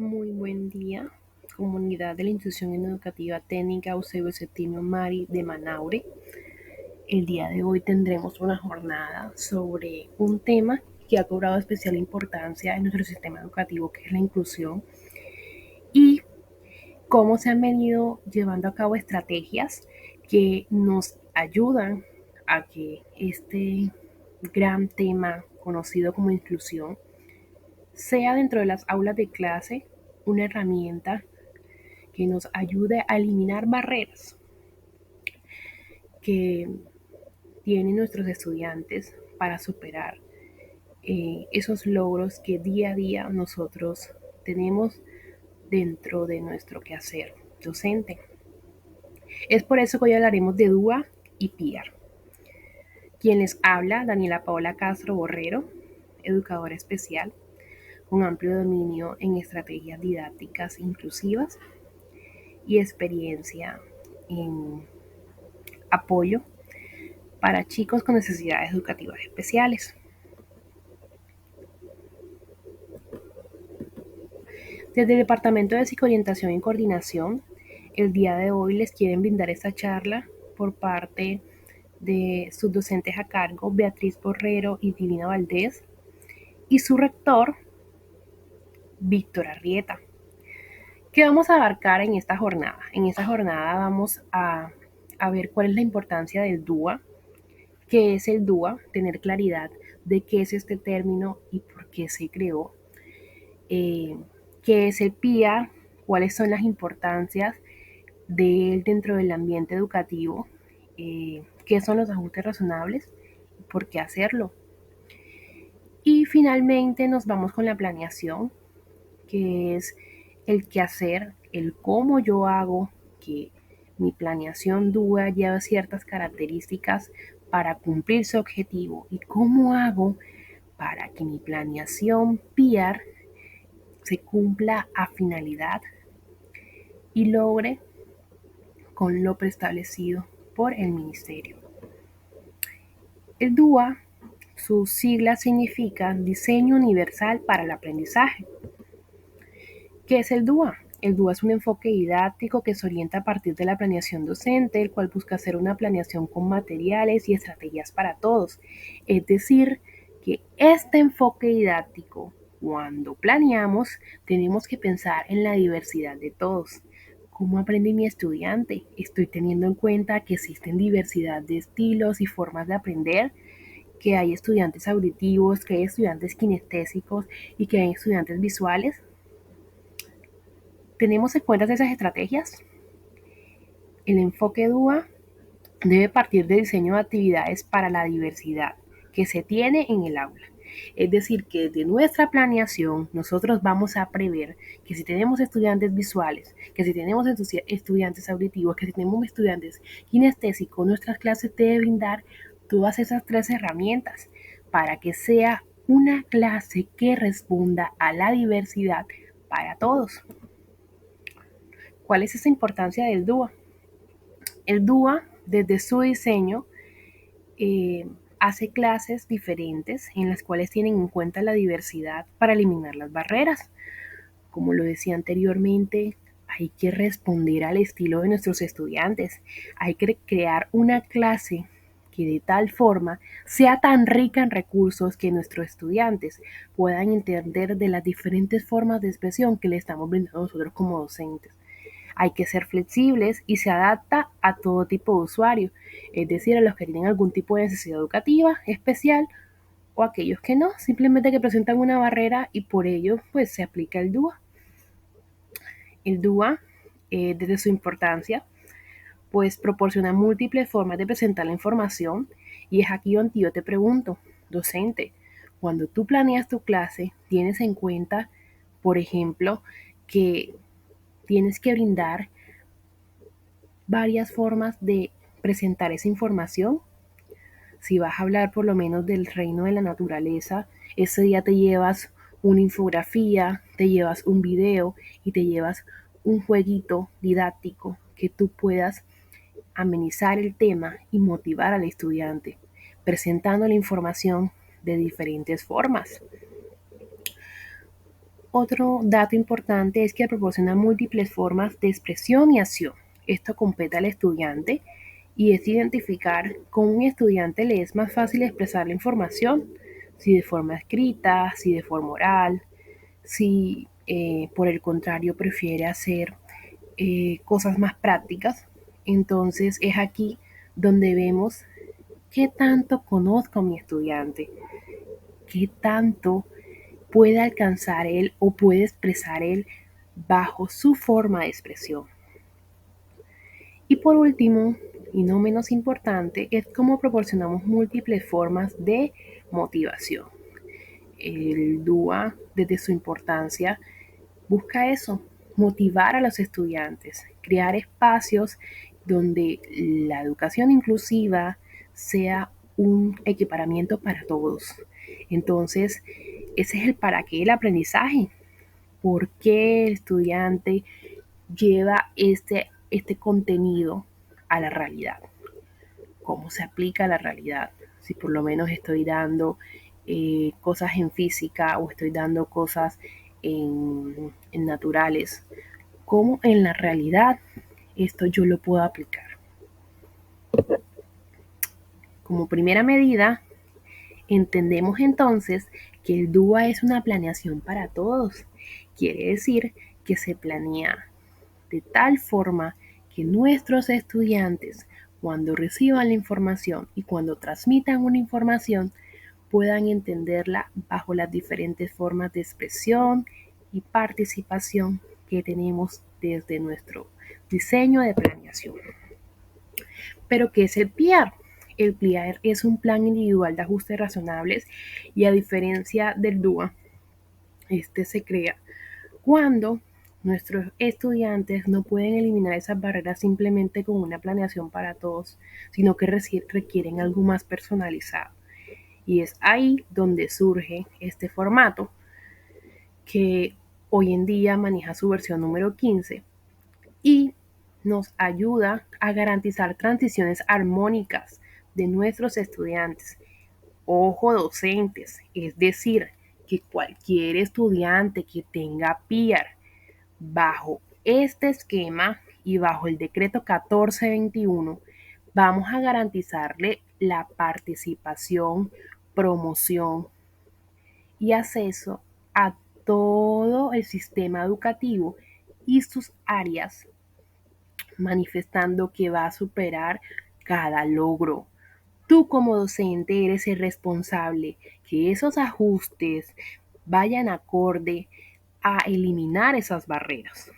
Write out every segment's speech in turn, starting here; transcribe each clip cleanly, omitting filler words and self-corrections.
Muy buen día, comunidad de la Institución Educativa Técnica Eusebio Septimio Mari de Manaure. El día de hoy tendremos una jornada sobre un tema que ha cobrado especial importancia en nuestro sistema educativo, que es la inclusión, y cómo se han venido llevando a cabo estrategias que nos ayudan a que este gran tema conocido como inclusión sea dentro de las aulas de clase una herramienta que nos ayude a eliminar barreras que tienen nuestros estudiantes para superar esos logros que día a día nosotros tenemos dentro de nuestro quehacer docente. Es por eso que hoy hablaremos de DUA y PIAR. Quien les habla, Daniela Paola Castro Borrero, educadora especial con amplio dominio en estrategias didácticas inclusivas y experiencia en apoyo para chicos con necesidades educativas especiales. Desde el Departamento de Psicoorientación y Coordinación, el día de hoy les quieren brindar esta charla por parte de sus docentes a cargo, Beatriz Borrero y Divina Valdés, y su rector, Víctor Arrieta. ¿Qué vamos a abarcar en esta jornada? En esta jornada vamos a ver cuál es la importancia del DUA, qué es el DUA, tener claridad de qué es este término y por qué se creó, qué es el PIA, cuáles son las importancias de él dentro del ambiente educativo, qué son los ajustes razonables y por qué hacerlo. Y finalmente nos vamos con la planeación, que es el qué hacer, el cómo yo hago que mi planeación DUA lleve ciertas características para cumplir su objetivo y cómo hago para que mi planeación PIAR se cumpla a finalidad y logre con lo preestablecido por el ministerio. El DUA, sus siglas significan Diseño Universal para el Aprendizaje. ¿Qué es el DUA? El DUA es un enfoque didáctico que se orienta a partir de la planeación docente, el cual busca hacer una planeación con materiales y estrategias para todos. Es decir, que este enfoque didáctico, cuando planeamos, tenemos que pensar en la diversidad de todos. ¿Cómo aprende mi estudiante? Estoy teniendo en cuenta que existen diversidad de estilos y formas de aprender, que hay estudiantes auditivos, que hay estudiantes kinestésicos y que hay estudiantes visuales. ¿Tenemos en cuenta esas estrategias? El enfoque DUA debe partir del diseño de actividades para la diversidad que se tiene en el aula. Es decir, que de nuestra planeación nosotros vamos a prever que si tenemos estudiantes visuales, que si tenemos estudiantes auditivos, que si tenemos estudiantes kinestésicos, nuestras clases deben brindar todas esas tres herramientas para que sea una clase que responda a la diversidad para todos. ¿Cuál es esa importancia del DUA? El DUA, desde su diseño, hace clases diferentes en las cuales tienen en cuenta la diversidad para eliminar las barreras. Como lo decía anteriormente, hay que responder al estilo de nuestros estudiantes. Hay que crear una clase que de tal forma sea tan rica en recursos que nuestros estudiantes puedan entender de las diferentes formas de expresión que le estamos brindando nosotros como docentes. Hay que ser flexibles y se adapta a todo tipo de usuario, es decir, a los que tienen algún tipo de necesidad educativa especial o aquellos que no, simplemente que presentan una barrera y por ello pues se aplica el DUA. El DUA, desde su importancia, pues proporciona múltiples formas de presentar la información y es aquí donde yo te pregunto, docente, cuando tú planeas tu clase, tienes en cuenta, por ejemplo, que tienes que brindar varias formas de presentar esa información. Si vas a hablar por lo menos del reino de la naturaleza, ese día te llevas una infografía, te llevas un video y te llevas un jueguito didáctico que tú puedas amenizar el tema y motivar al estudiante, presentando la información de diferentes formas. Otro dato importante es que proporciona múltiples formas de expresión y acción. Esto compete al estudiante y es identificar cómo a un estudiante le es más fácil expresar la información, si de forma escrita, si de forma oral, si por el contrario prefiere hacer cosas más prácticas. Entonces es aquí donde vemos qué tanto conozco a mi estudiante, qué tanto puede alcanzar él o puede expresar él bajo su forma de expresión. Y por último, y no menos importante, es cómo proporcionamos múltiples formas de motivación. El DUA, desde su importancia, busca eso, motivar a los estudiantes, crear espacios donde la educación inclusiva sea un equiparamiento para todos. Entonces, ese es el para qué el aprendizaje. ¿Por qué el estudiante lleva este contenido a la realidad? ¿Cómo se aplica a la realidad? Si por lo menos estoy dando cosas en física o estoy dando cosas en naturales, ¿cómo en la realidad esto yo lo puedo aplicar? Como primera medida, entendemos entonces que el DUA es una planeación para todos. Quiere decir que se planea de tal forma que nuestros estudiantes, cuando reciban la información y cuando transmitan una información, puedan entenderla bajo las diferentes formas de expresión y participación que tenemos desde nuestro diseño de planeación. Pero, ¿qué es el PIAR? El PIAR es un plan individual de ajustes razonables y, a diferencia del DUA, este se crea cuando nuestros estudiantes no pueden eliminar esas barreras simplemente con una planeación para todos, sino que requieren algo más personalizado. Y es ahí donde surge este formato que hoy en día maneja su versión número 15 y nos ayuda a garantizar transiciones armónicas de nuestros estudiantes. Ojo, docentes, es decir, que cualquier estudiante que tenga PIAR bajo este esquema y bajo el decreto 1421, vamos a garantizarle la participación, promoción y acceso a todo el sistema educativo y sus áreas, manifestando que va a superar cada logro. Tú como docente eres el responsable que esos ajustes vayan acorde a eliminar esas barreras.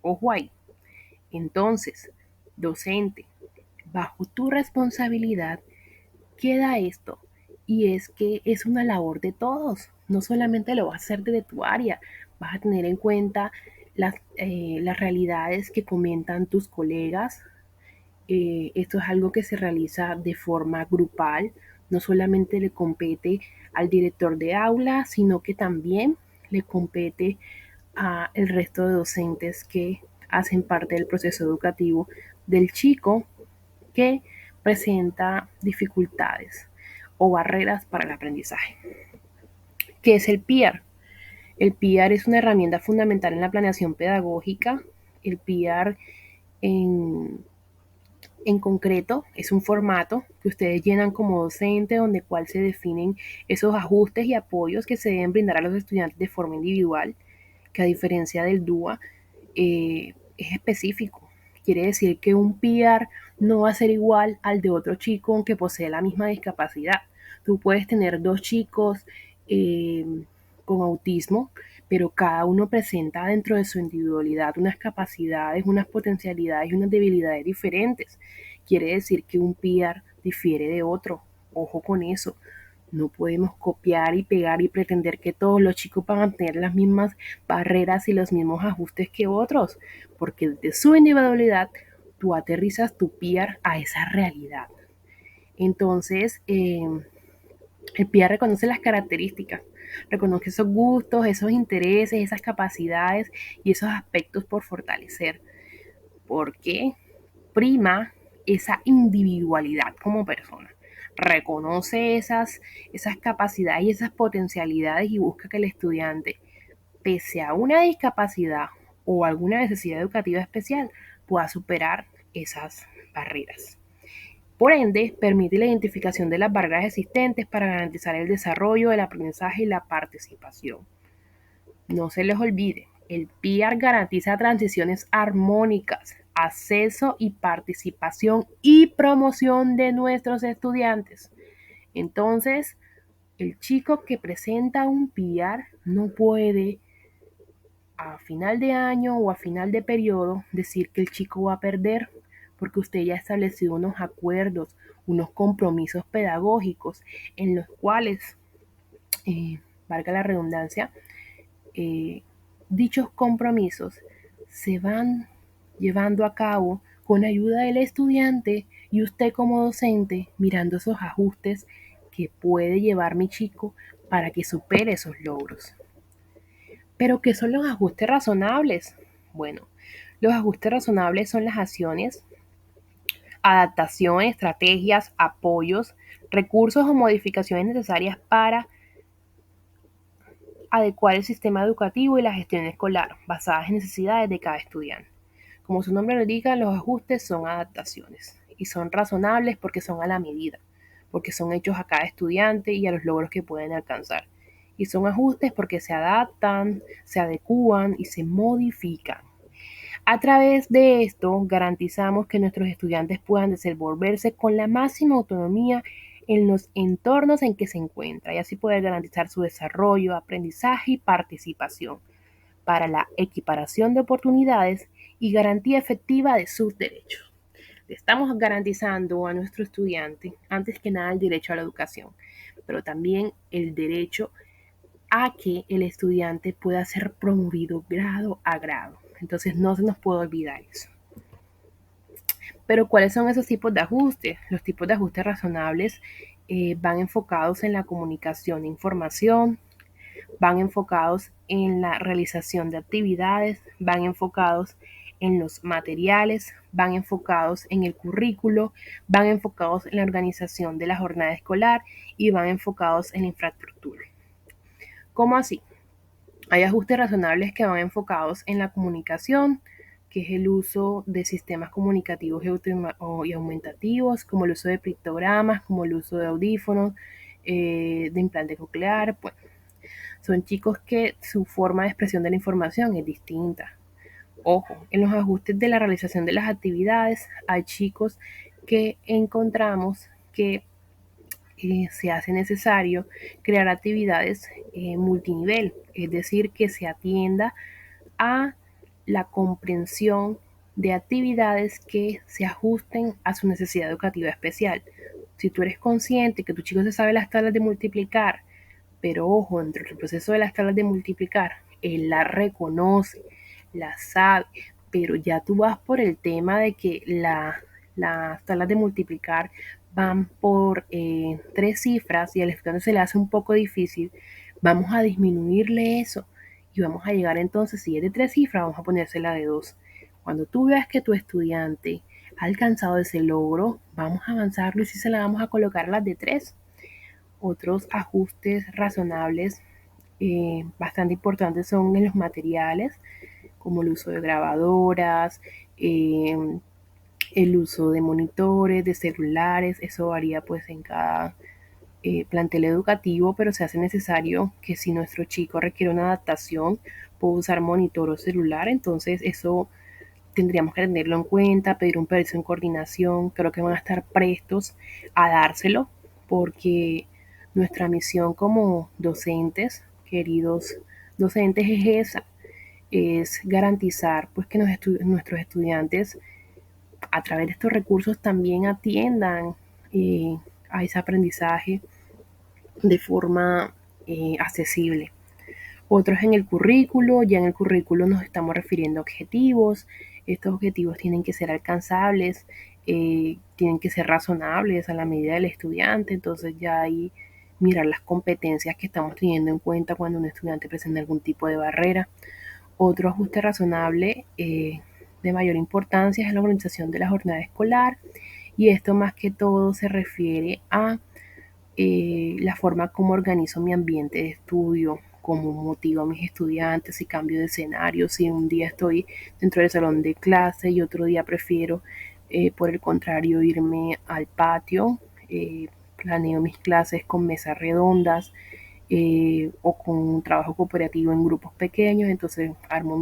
Ojo ahí. Entonces, docente, bajo tu responsabilidad queda esto. Y es que es una labor de todos. No solamente lo vas a hacer desde tu área, vas a tener en cuenta las realidades que comentan tus colegas. Esto es algo que se realiza de forma grupal. No solamente le compete al director de aula, sino que también le compete a el resto de docentes que hacen parte del proceso educativo del chico que presenta dificultades o barreras para el aprendizaje. ¿Qué es el PIAR? El PIAR es una herramienta fundamental en la planeación pedagógica. El PIAR en concreto es un formato que ustedes llenan como docente donde cual se definen esos ajustes y apoyos que se deben brindar a los estudiantes de forma individual, que a diferencia del DUA es específico. Quiere decir que un PIAR no va a ser igual al de otro chico aunque posee la misma discapacidad. Tú puedes tener dos chicos eh, con autismo, pero cada uno presenta dentro de su individualidad unas capacidades, unas potencialidades y unas debilidades diferentes. Quiere decir que un PIAR difiere de otro. Ojo con eso. No podemos copiar y pegar y pretender que todos los chicos van a tener las mismas barreras y los mismos ajustes que otros, porque desde su individualidad tú aterrizas tu PIAR a esa realidad. Entonces, el PIAR reconoce las características, reconoce esos gustos, esos intereses, esas capacidades y esos aspectos por fortalecer, porque prima esa individualidad como persona. Reconoce esas capacidades y esas potencialidades y busca que el estudiante pese a una discapacidad o alguna necesidad educativa especial, pueda superar esas barreras. Por ende, permite la identificación de las barreras existentes para garantizar el desarrollo, el aprendizaje y la participación. No se les olvide, el PIAR garantiza transiciones armónicas, acceso y participación y promoción de nuestros estudiantes. Entonces, el chico que presenta un PIAR no puede a final de año o a final de periodo decir que el chico va a perder, porque usted ya ha establecido unos acuerdos, unos compromisos pedagógicos en los cuales, valga la redundancia, dichos compromisos se van llevando a cabo con ayuda del estudiante y usted como docente mirando esos ajustes que puede llevar mi chico para que supere esos logros. Pero ¿qué son los ajustes razonables? Bueno, los ajustes razonables son las acciones, adaptaciones, estrategias, apoyos, recursos o modificaciones necesarias para adecuar el sistema educativo y la gestión escolar, basadas en necesidades de cada estudiante. Como su nombre lo indica, los ajustes son adaptaciones y son razonables porque son a la medida, porque son hechos a cada estudiante y a los logros que pueden alcanzar. Y son ajustes porque se adaptan, se adecúan y se modifican. A través de esto, garantizamos que nuestros estudiantes puedan desenvolverse con la máxima autonomía en los entornos en que se encuentra y así poder garantizar su desarrollo, aprendizaje y participación para la equiparación de oportunidades y garantía efectiva de sus derechos. Le estamos garantizando a nuestro estudiante, antes que nada, el derecho a la educación, pero también el derecho a que el estudiante pueda ser promovido grado a grado. Entonces no se nos puede olvidar eso. Pero ¿cuáles son esos tipos de ajustes? Los tipos de ajustes razonables van enfocados en la comunicación de información, van enfocados en la realización de actividades, van enfocados en los materiales, van enfocados en el currículo, van enfocados en la organización de la jornada escolar y van enfocados en la infraestructura. ¿Cómo así? Hay ajustes razonables que van enfocados en la comunicación, que es el uso de sistemas comunicativos y aumentativos, como el uso de pictogramas, como el uso de audífonos, de implante coclear. Bueno, son chicos que su forma de expresión de la información es distinta. Ojo, en los ajustes de la realización de las actividades hay chicos que encontramos que se hace necesario crear actividades multinivel, es decir, que se atienda a la comprensión de actividades que se ajusten a su necesidad educativa especial. Si tú eres consciente que tu chico se sabe las tablas de multiplicar, pero ojo, dentro del proceso de las tablas de multiplicar, él la reconoce, la sabe, pero ya tú vas por el tema de que las tablas de multiplicar van por 3 cifras y al estudiante se le hace un poco difícil, vamos a disminuirle eso y vamos a llegar entonces, si es de 3 cifras, vamos a ponérsela de 2. Cuando tú veas que tu estudiante ha alcanzado ese logro, vamos a avanzarlo y si se la vamos a colocar las de 3. Otros ajustes razonables bastante importantes son en los materiales, como el uso de grabadoras, el uso de monitores, de celulares. Eso varía pues en cada plantel educativo, pero se hace necesario que si nuestro chico requiere una adaptación, puede usar monitor o celular, entonces eso tendríamos que tenerlo en cuenta, pedir un permiso en coordinación. Creo que van a estar prestos a dárselo porque nuestra misión como docentes, queridos docentes, es esa, es garantizar pues que nuestros estudiantes a través de estos recursos también atiendan a ese aprendizaje de forma accesible. Otros en el currículo, ya en el currículo nos estamos refiriendo a objetivos. Estos objetivos tienen que ser alcanzables, tienen que ser razonables a la medida del estudiante, entonces ya ahí mirar las competencias que estamos teniendo en cuenta cuando un estudiante presenta algún tipo de barrera. Otro ajuste razonable de mayor importancia es la organización de la jornada escolar y esto más que todo se refiere a la forma como organizo mi ambiente de estudio, cómo motivo a mis estudiantes, si cambio de escenario, si un día estoy dentro del salón de clase y otro día prefiero, por el contrario, irme al patio. Planeo mis clases con mesas redondas, o con un trabajo cooperativo en grupos pequeños. Entonces armo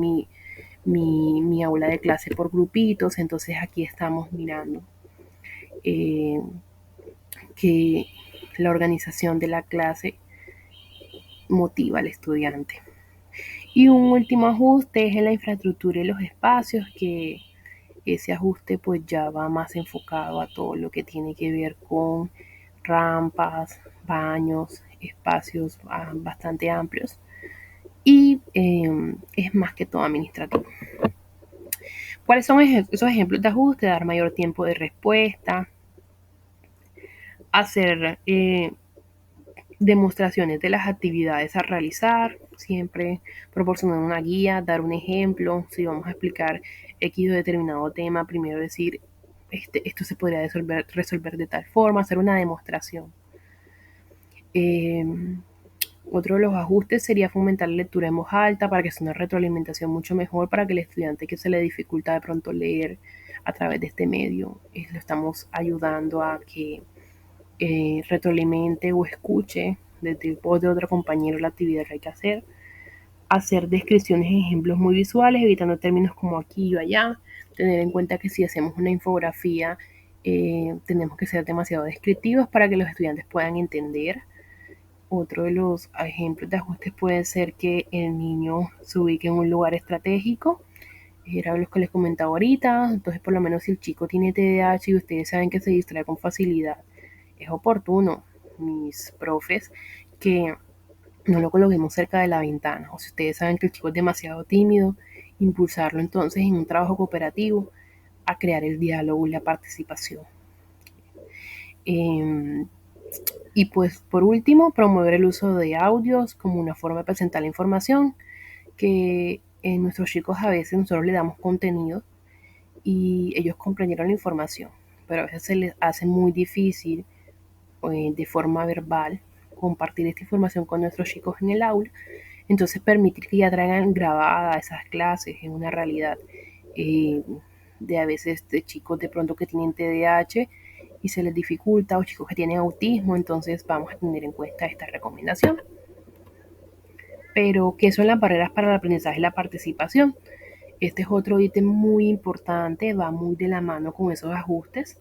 mi aula de clase por grupitos. Entonces aquí estamos mirando, eh, que la organización de la clase motiva al estudiante. Y un último ajuste es en la infraestructura y los espacios, que ese ajuste pues ya va más enfocado a todo lo que tiene que ver con rampas, baños, espacios bastante amplios, y es más que todo administrativo. ¿Cuáles son esos ejemplos de ajuste? Dar mayor tiempo de respuesta, hacer demostraciones de las actividades a realizar, siempre proporcionar una guía, dar un ejemplo. Si vamos a explicar X o determinado tema, primero decir, esto se podría resolver de tal forma, hacer una demostración. Otro de los ajustes sería fomentar la lectura en voz alta, para que sea una retroalimentación mucho mejor para que el estudiante que se le dificulta de pronto leer a través de este medio, lo estamos ayudando a que retroalimente o escuche desde voz de otro compañero la actividad que hay que hacer. Hacer descripciones y ejemplos muy visuales, evitando términos como aquí o allá. Tener en cuenta que si hacemos una infografía, tenemos que ser demasiado descriptivos para que los estudiantes puedan entender. Otro de los ejemplos de ajustes puede ser que el niño se ubique en un lugar estratégico. Era lo que les comentaba ahorita. Entonces, por lo menos si el chico tiene TDAH y ustedes saben que se distrae con facilidad, es oportuno, mis profes, que no lo coloquemos cerca de la ventana. O si ustedes saben que el chico es demasiado tímido, impulsarlo entonces en un trabajo cooperativo a crear el diálogo y la participación. Y pues por último, promover el uso de audios como una forma de presentar la información, que en nuestros chicos a veces nosotros le damos contenido y ellos comprendieron la información, pero a veces se les hace muy difícil, de forma verbal, compartir esta información con nuestros chicos en el aula. Entonces permitir que ya traigan grabadas esas clases en una realidad, eh, de a veces de chicos de pronto que tienen TDAH y se les dificulta, o chicos que tienen autismo. Entonces vamos a tener en cuenta esta recomendación. Pero, ¿qué son las barreras para el aprendizaje y la participación? Este es otro ítem muy importante, va muy de la mano con esos ajustes.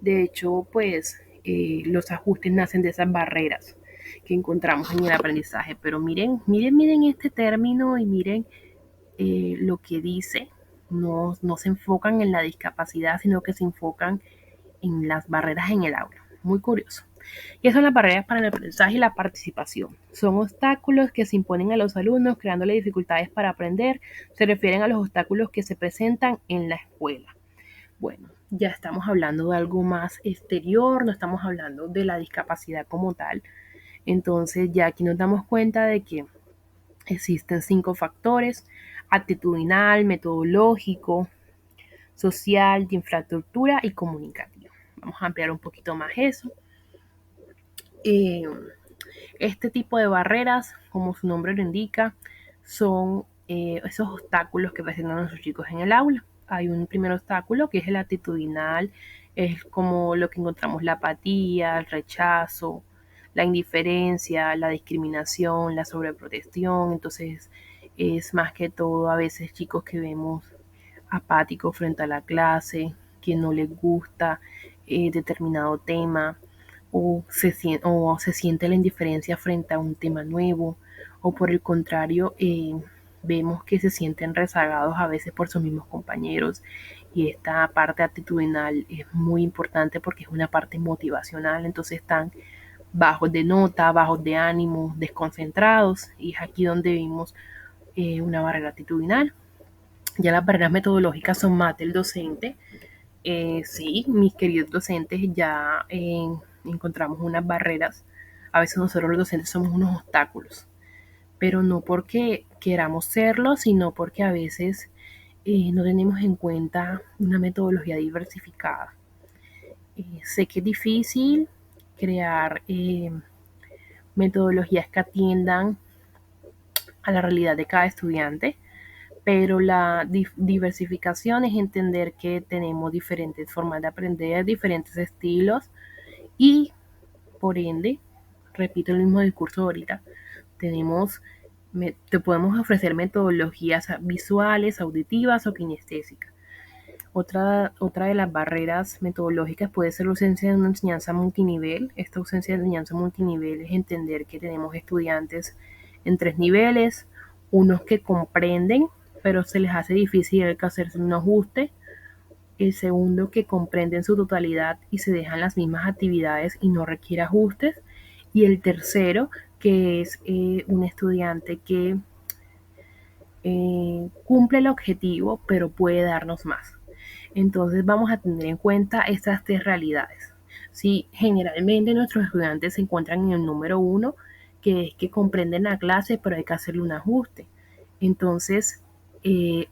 De hecho, pues los ajustes nacen de esas barreras que encontramos en el aprendizaje. Pero miren este término y miren lo que dice. No se enfocan en la discapacidad, sino que se enfocan en las barreras en el aula. Muy curioso. ¿Qué son las barreras para el aprendizaje y la participación? Son obstáculos que se imponen a los alumnos, creándole dificultades para aprender. Se refieren a los obstáculos que se presentan en la escuela. Bueno, ya estamos hablando de algo más exterior, no estamos hablando de la discapacidad como tal. Entonces ya aquí nos damos cuenta de que existen 5 factores: actitudinal, metodológico, social, de infraestructura y comunicativo. Vamos a ampliar un poquito más eso. Eh, este tipo de barreras, como su nombre lo indica, son esos obstáculos que presentan nuestros chicos en el aula. Hay un primer obstáculo que es el actitudinal, es como lo que encontramos: la apatía, el rechazo, la indiferencia, la discriminación, la sobreprotección. Entonces es más que todo a veces chicos que vemos apáticos frente a la clase, que no les gusta determinado tema, o se siente la indiferencia frente a un tema nuevo, o por el contrario, vemos que se sienten rezagados a veces por sus mismos compañeros. Y esta parte actitudinal es muy importante porque es una parte motivacional. Entonces están bajos de nota, bajos de ánimo, desconcentrados, y es aquí donde vimos una barrera actitudinal. Ya las barreras metodológicas son más del docente. Sí, mis queridos docentes, ya encontramos unas barreras. A veces nosotros los docentes somos unos obstáculos, pero no porque queramos serlo, sino porque a veces no tenemos en cuenta una metodología diversificada. Sé que es difícil crear metodologías que atiendan a la realidad de cada estudiante, pero la diversificación es entender que tenemos diferentes formas de aprender, diferentes estilos y por ende, repito el mismo discurso ahorita, te podemos ofrecer metodologías visuales, auditivas o kinestésicas. Otra de las barreras metodológicas puede ser la ausencia de una enseñanza multinivel. Esta ausencia de enseñanza multinivel es entender que tenemos estudiantes en 3 niveles, unos que comprenden, pero se les hace difícil hacerse un ajuste. El segundo, que comprenden su totalidad y se dejan las mismas actividades y no requiere ajustes. Y el tercero, que es un estudiante que cumple el objetivo, pero puede darnos más. Entonces vamos a tener en cuenta estas 3 realidades. Si generalmente nuestros estudiantes se encuentran en el número 1, que es que comprenden la clase, pero hay que hacerle un ajuste. Entonces,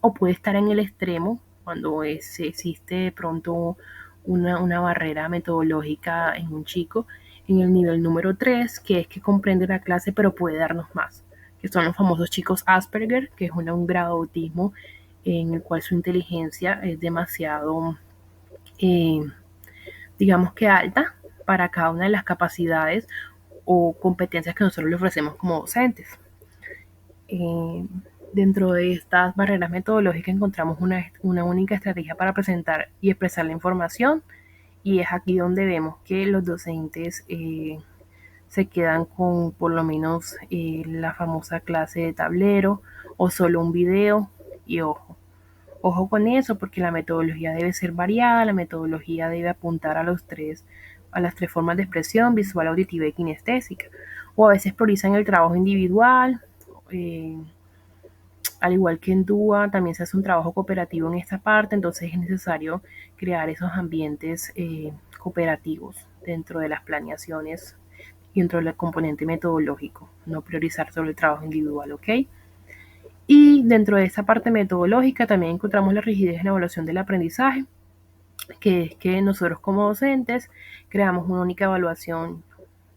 o puede estar en el extremo, cuando existe de pronto una barrera metodológica en un chico, en el nivel número 3, que es que comprende la clase, pero puede darnos más, que son los famosos chicos Asperger, que es un grado de autismo en el cual su inteligencia es demasiado, eh, digamos que alta para cada una de las capacidades o competencias que nosotros le ofrecemos como docentes. Eh, Dentro de estas barreras metodológicas encontramos una única estrategia para presentar y expresar la información, y es aquí donde vemos que los docentes se quedan con por lo menos la famosa clase de tablero o solo un video. Y ojo con eso, porque la metodología debe ser variada, la metodología debe apuntar a las tres formas de expresión: visual, auditiva y kinestésica. O a veces priorizan el trabajo individual, eh, al igual que en DUA, también se hace un trabajo cooperativo en esta parte, entonces es necesario crear esos ambientes cooperativos dentro de las planeaciones y dentro del componente metodológico, no priorizar sobre el trabajo individual, ¿ok? Y dentro de esta parte metodológica también encontramos la rigidez en la evaluación del aprendizaje, que es que nosotros como docentes creamos una única evaluación.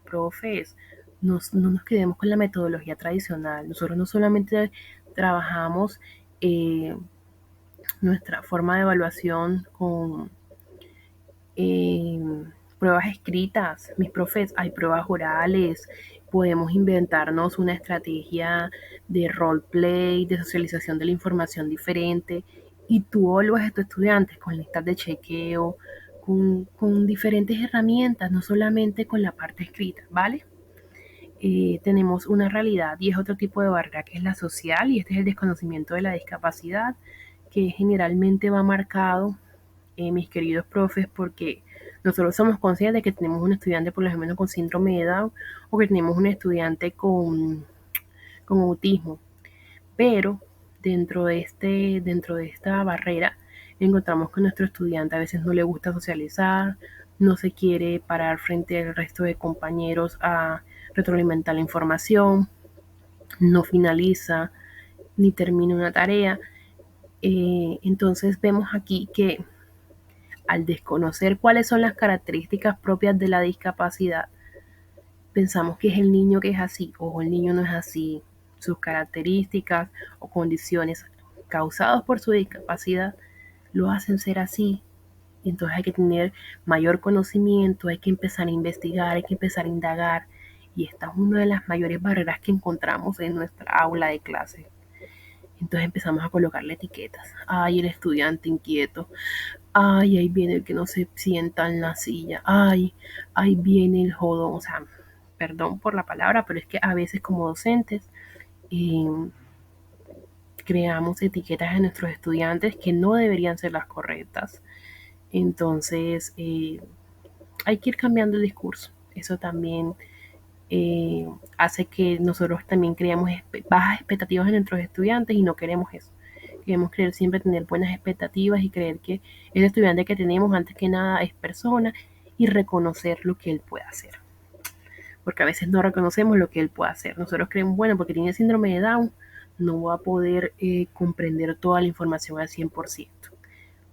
Profes, no nos quedemos con la metodología tradicional. Nosotros no solamente trabajamos nuestra forma de evaluación con eh, pruebas escritas. Mis profes, hay pruebas orales. Podemos inventarnos una estrategia de roleplay, de socialización de la información diferente. Y tú evalúas a tus estudiantes con listas de chequeo, con diferentes herramientas, no solamente con la parte escrita, ¿vale? Tenemos una realidad y es otro tipo de barrera, que es la social, y este es el desconocimiento de la discapacidad, que generalmente va marcado, mis queridos profes, porque nosotros somos conscientes de que tenemos un estudiante por lo menos con síndrome de Down o que tenemos un estudiante con autismo, pero dentro de esta barrera encontramos que nuestro estudiante a veces no le gusta socializar, no se quiere parar frente al resto de compañeros a retroalimentar la información, no finaliza ni termina una tarea. Entonces vemos aquí que al desconocer cuáles son las características propias de la discapacidad, pensamos que es el niño que es así, o el niño no es así. Sus características o condiciones causadas por su discapacidad lo hacen ser así. Entonces hay que tener mayor conocimiento, hay que empezar a investigar, hay que empezar a indagar. Y esta es una de las mayores barreras que encontramos en nuestra aula de clase. Entonces empezamos a colocarle etiquetas. Ay, el estudiante inquieto. Ay, ahí viene el que no se sienta en la silla. Ay, ahí viene el jodón. O sea, perdón por la palabra, pero es que a veces como docentes eh, creamos etiquetas a nuestros estudiantes que no deberían ser las correctas. Entonces, hay que ir cambiando el discurso. Eso también hace que nosotros también creamos bajas expectativas en nuestros estudiantes y no queremos eso. Queremos creer siempre tener buenas expectativas y creer que el estudiante que tenemos antes que nada es persona y reconocer lo que él puede hacer. Porque a veces no reconocemos lo que él puede hacer. Nosotros creemos, bueno, porque tiene síndrome de Down, no va a poder comprender toda la información al 100%.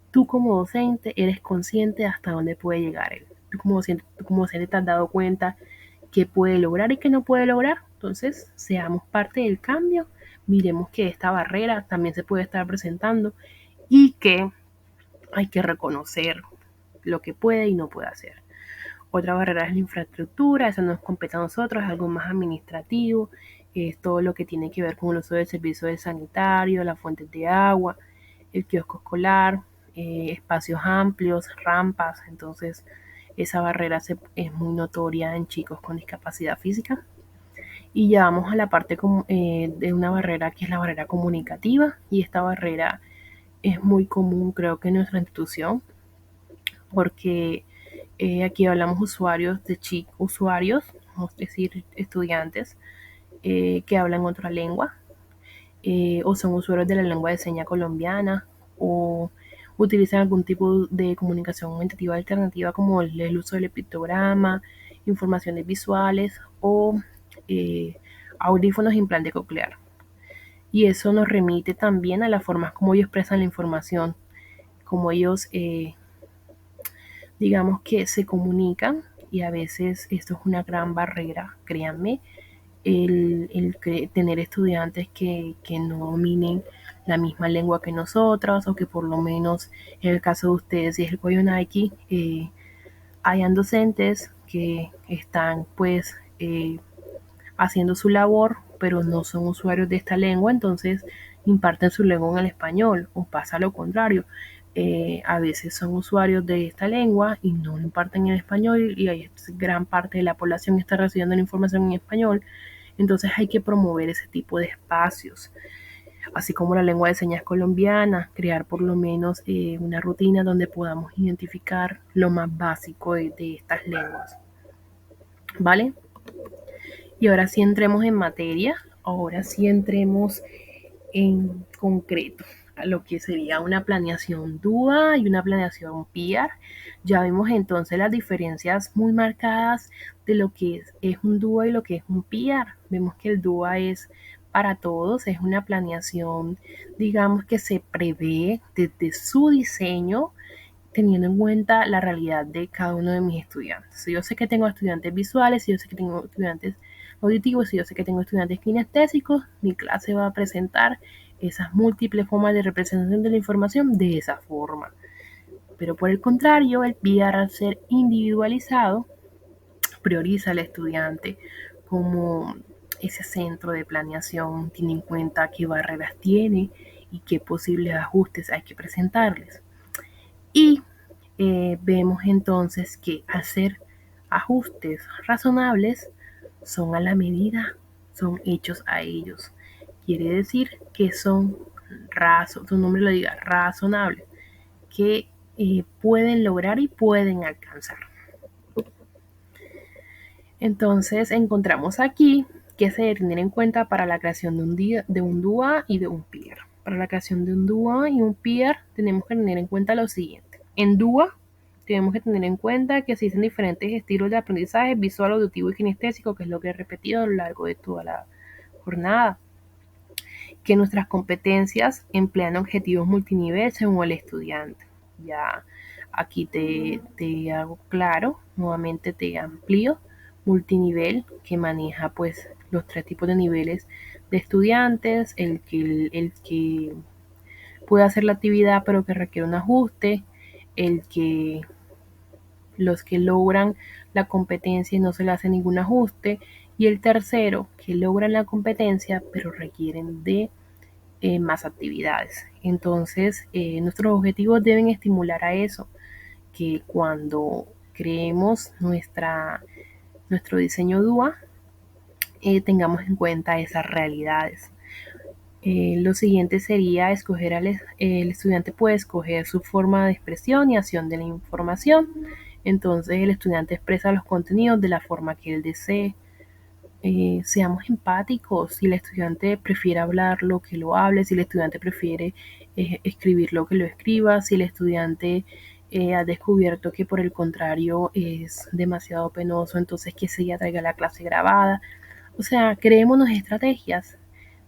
Tú como docente eres consciente hasta dónde puede llegar él. Tú como docente te has dado cuenta qué puede lograr y qué no puede lograr. Entonces, seamos parte del cambio, miremos que esta barrera también se puede estar presentando y que hay que reconocer lo que puede y no puede hacer. Otra barrera es la infraestructura, esa no nos compete a nosotros, es algo más administrativo, es todo lo que tiene que ver con el uso del servicio del sanitario, las fuentes de agua, el kiosco escolar, espacios amplios, rampas. Entonces esa barrera es muy notoria en chicos con discapacidad física. Y ya vamos a la parte de una barrera que es la barrera comunicativa, y esta barrera es muy común, creo que en nuestra institución, porque aquí hablamos usuarios usuarios, es decir, estudiantes que hablan otra lengua, o son usuarios de la lengua de señas colombiana, o utilizan algún tipo de comunicación aumentativa alternativa como el uso del pictograma, informaciones visuales o audífonos implante coclear. Y eso nos remite también a las formas como ellos expresan la información, como ellos digamos que se comunican, y a veces esto es una gran barrera, créanme, tener estudiantes que no dominen la misma lengua que nosotros, o que por lo menos en el caso de ustedes, si es el Coyo Nike, hayan docentes que están pues haciendo su labor, pero no son usuarios de esta lengua, entonces imparten su lengua en el español, o pasa lo contrario. A veces son usuarios de esta lengua y no lo imparten en español, y hay gran parte de la población que está recibiendo la información en español. Entonces hay que promover ese tipo de espacios, así como la lengua de señas colombiana, crear por lo menos una rutina donde podamos identificar lo más básico de estas lenguas, ¿vale? Y ahora sí entremos en materia, ahora sí entremos en concreto a lo que sería una planeación DUA y una planeación PIAR. Ya vemos entonces las diferencias muy marcadas de lo que es un DUA y lo que es un PIAR. Vemos que el DUA es para todos, es una planeación, digamos, que se prevé desde su diseño, teniendo en cuenta la realidad de cada uno de mis estudiantes. Si yo sé que tengo estudiantes visuales, si yo sé que tengo estudiantes auditivos, si yo sé que tengo estudiantes kinestésicos, mi clase va a presentar esas múltiples formas de representación de la información de esa forma. Pero por el contrario, el PIAR, al ser individualizado, prioriza al estudiante como ese centro de planeación, tiene en cuenta qué barreras tiene y qué posibles ajustes hay que presentarles. Y vemos entonces que hacer ajustes razonables son a la medida, son hechos a ellos. Quiere decir que son su nombre lo diga, razonables, que pueden lograr y pueden alcanzar. Entonces encontramos aquí que se debe tener en cuenta para la creación de un DUA y de un PIAR. Para la creación de un DUA y un PIAR tenemos que tener en cuenta lo siguiente. En DUA tenemos que tener en cuenta que existen diferentes estilos de aprendizaje visual, auditivo y kinestésico, que es lo que he repetido a lo largo de toda la jornada. Que nuestras competencias emplean objetivos multinivel según el estudiante. Ya aquí te hago claro, nuevamente te amplío: multinivel, que maneja pues los tres tipos de niveles de estudiantes, el que puede hacer la actividad pero que requiere un ajuste, los que logran la competencia y no se le hace ningún ajuste, y el tercero, que logran la competencia pero requieren de más actividades. Entonces, nuestros objetivos deben estimular a eso, que cuando creemos nuestro diseño DUA, tengamos en cuenta esas realidades. Lo siguiente sería escoger el estudiante puede escoger su forma de expresión y acción de la información. Entonces el estudiante expresa los contenidos de la forma que él desee. Seamos empáticos. Si el estudiante prefiere hablarlo, que lo hable. Si el estudiante prefiere escribirlo, que lo escriba. Si el estudiante ha descubierto que por el contrario es demasiado penoso, entonces que se ya traiga la clase grabada. O sea, creémonos estrategias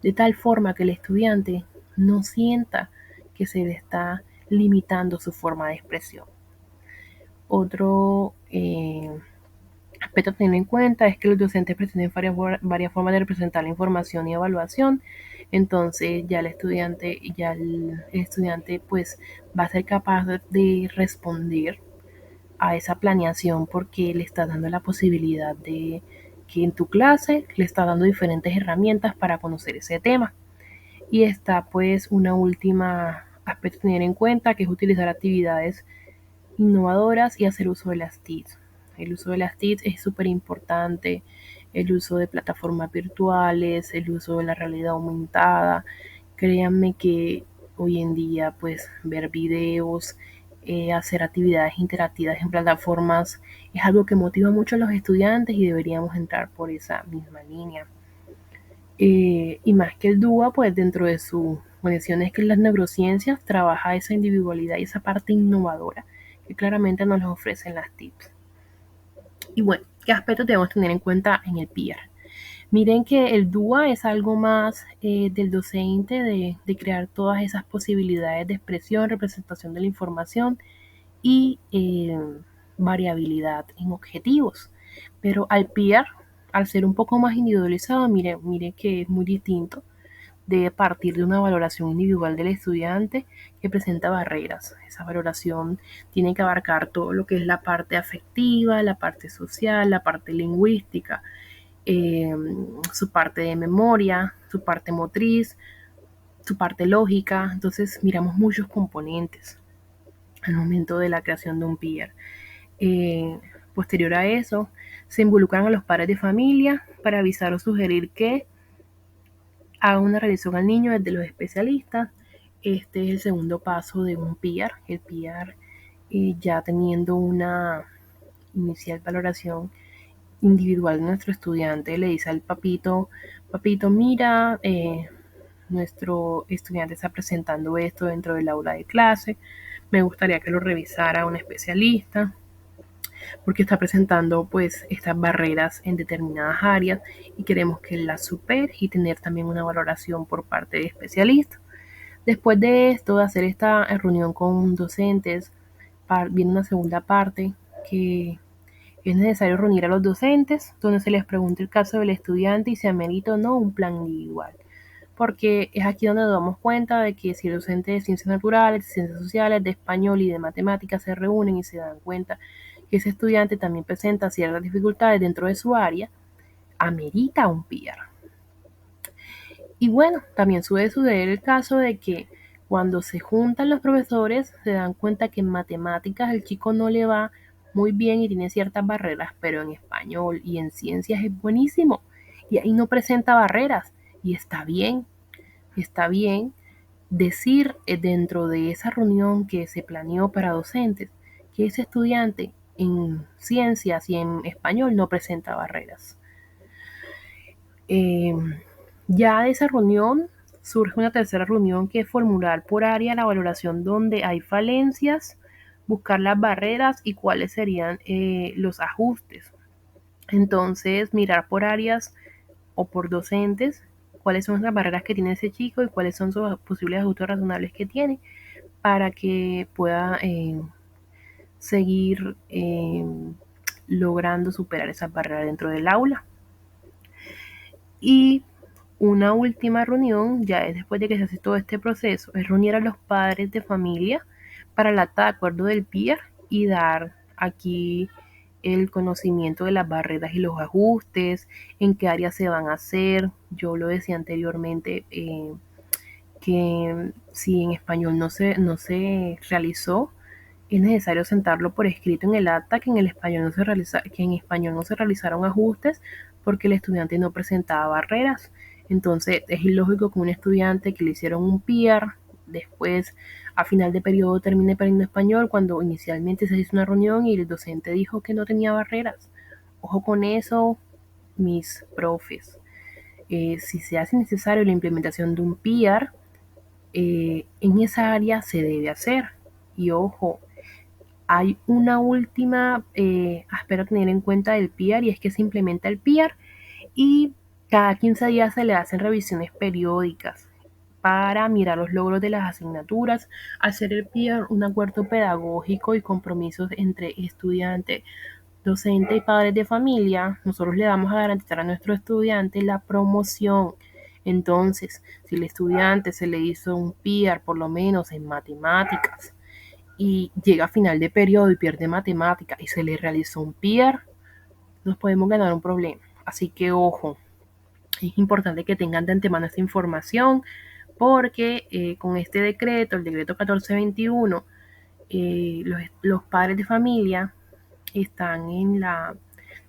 de tal forma que el estudiante no sienta que se le está limitando su forma de expresión. Otro aspecto a tener en cuenta es que los docentes pretenden varias formas de representar la información y evaluación. Entonces ya el estudiante pues va a ser capaz de responder a esa planeación porque le está dando la posibilidad de que en tu clase le está dando diferentes herramientas para conocer ese tema. Y está pues una última aspecto a tener en cuenta, que es utilizar actividades innovadoras y hacer uso de las TICs. El uso de las TICs es súper importante, el uso de plataformas virtuales, el uso de la realidad aumentada. Créanme que hoy en día pues ver videos, hacer actividades interactivas en plataformas es algo que motiva mucho a los estudiantes y deberíamos entrar por esa misma línea. Y más que el DUA, pues dentro de sus conexiones que las neurociencias trabaja esa individualidad y esa parte innovadora que claramente nos los ofrecen las TIPS. Y bueno, ¿qué aspectos debemos tener en cuenta en el PIR? Miren que el DUA es algo más del docente de crear todas esas posibilidades de expresión, representación de la información y variabilidad en objetivos. Pero al PIR, al ser un poco más individualizado, mire que es muy distinto. Debe partir de una valoración individual del estudiante que presenta barreras. Esa valoración tiene que abarcar todo lo que es la parte afectiva, la parte social, la parte lingüística, eh, su parte de memoria, su parte motriz, su parte lógica. Entonces miramos muchos componentes al momento de la creación de un PIR. Eh, Posterior a eso, se involucran a los padres de familia para avisar o sugerir que haga una revisión al niño desde los especialistas. Este es el segundo paso de un PIR. El PIR, ya teniendo una inicial valoración individual de nuestro estudiante, le dice al papito, papito, mira, nuestro estudiante está presentando esto dentro del aula de clase, me gustaría que lo revisara un especialista porque está presentando pues estas barreras en determinadas áreas y queremos que las supere y tener también una valoración por parte de especialistas. Después de esto, de hacer esta reunión con docentes, viene una segunda parte que es necesario reunir a los docentes, donde se les pregunte el caso del estudiante y si amerita o no un plan individual. Porque es aquí donde nos damos cuenta de que si el docente de ciencias naturales, de ciencias sociales, de español y de matemáticas se reúnen y se dan cuenta que ese estudiante también presenta ciertas dificultades dentro de su área, amerita un PIR. Y bueno, también suele suceder el caso de que cuando se juntan los profesores se dan cuenta que en matemáticas el chico no le va muy bien y tiene ciertas barreras, pero en español y en ciencias es buenísimo y ahí no presenta barreras y está bien decir dentro de esa reunión que se planeó para docentes que ese estudiante en ciencias y en español no presenta barreras. Eh, ya de esa reunión surge una tercera reunión que es formular por área la valoración donde hay falencias, buscar las barreras y cuáles serían los ajustes. Entonces, mirar por áreas o por docentes cuáles son las barreras que tiene ese chico y cuáles son sus posibles ajustes razonables que tiene para que pueda seguir logrando superar esas barreras dentro del aula. Y una última reunión, ya es después de que se hace todo este proceso, es reunir a los padres de familia para el acta de acuerdo del PIR y dar aquí el conocimiento de las barreras y los ajustes, en qué áreas se van a hacer. Yo lo decía anteriormente, que si en español no se realizó, es necesario sentarlo por escrito en el acta que en español no se realizaron ajustes porque el estudiante no presentaba barreras. Entonces es ilógico que un estudiante que le hicieron un PIR después a final de periodo termine aprendiendo español cuando inicialmente se hizo una reunión y el docente dijo que no tenía barreras. Ojo con eso, mis profes. Si se hace necesario la implementación de un PIR, en esa área se debe hacer. Y ojo, hay una última aspecto a tener en cuenta del PIR y es que se implementa el PIR y cada 15 días se le hacen revisiones periódicas para mirar los logros de las asignaturas, hacer el PIR un acuerdo pedagógico y compromisos entre estudiante, docente y padres de familia. Nosotros le vamos a garantizar a nuestro estudiante la promoción Entonces, si el estudiante se le hizo un PIAR por lo menos en matemáticas y llega a final de periodo y pierde matemática y se le realizó un PIAR, nos podemos ganar un problema. Así que ojo, es importante que tengan de antemano esta información porque con este decreto, el decreto 1421, los padres de familia están en la,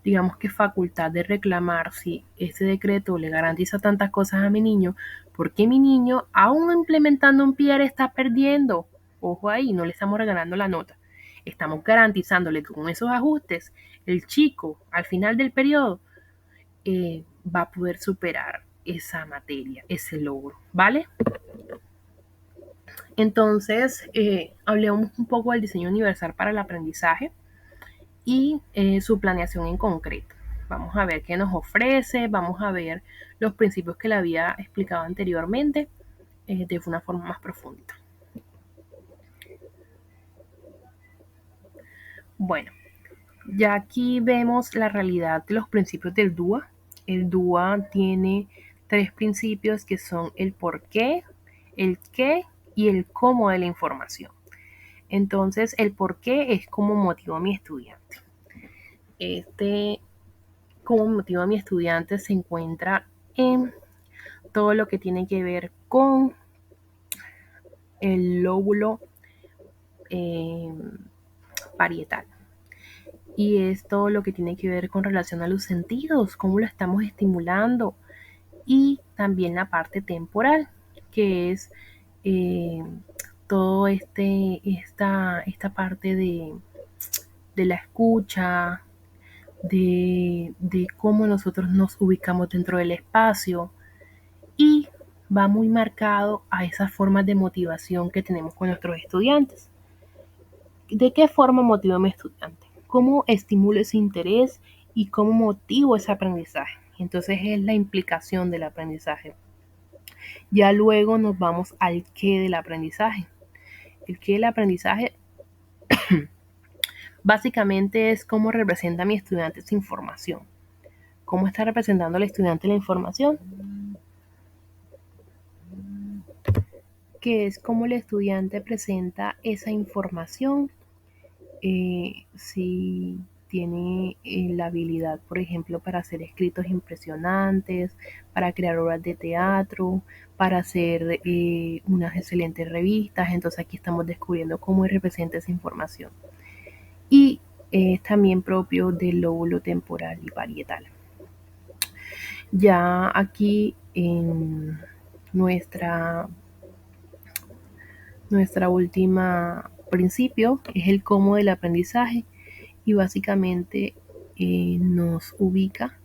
digamos que facultad de reclamar si este decreto le garantiza tantas cosas a mi niño, porque mi niño, aún implementando un PIAR, está perdiendo. Ojo ahí, no le estamos regalando la nota. Estamos garantizándole que con esos ajustes, el chico, al final del periodo, va a poder superar esa materia, ese logro, ¿vale? Entonces, hablemos un poco del diseño universal para el aprendizaje y su planeación en concreto. Vamos a ver qué nos ofrece, vamos a ver los principios que le había explicado anteriormente de una forma más profunda. Bueno, ya aquí vemos la realidad de los principios del DUA. El DUA tiene 3 principios que son el por qué, el qué y el cómo de la información. Entonces, el por qué es cómo motivo a mi estudiante. Cómo motivo a mi estudiante se encuentra en todo lo que tiene que ver con el lóbulo parietal. Y es todo lo que tiene que ver con relación a los sentidos, cómo lo estamos estimulando. Y también la parte temporal, que es todo esta parte de la escucha, de cómo nosotros nos ubicamos dentro del espacio y va muy marcado a esas formas de motivación que tenemos con nuestros estudiantes. ¿De qué forma motivo a mi estudiante? ¿Cómo estimulo ese interés y cómo motivo ese aprendizaje? Entonces es la implicación del aprendizaje. Ya luego nos vamos al qué del aprendizaje. El qué del aprendizaje básicamente es cómo representa a mi estudiante esa información. ¿Cómo está representando al estudiante la información? Que es cómo el estudiante presenta esa información, si tiene la habilidad, por ejemplo, para hacer escritos impresionantes, para crear obras de teatro, para hacer unas excelentes revistas. Entonces aquí estamos descubriendo cómo representa esa información. Y es también propio del lóbulo temporal y parietal. Ya aquí en nuestra última principio es el cómo del aprendizaje y básicamente nos ubica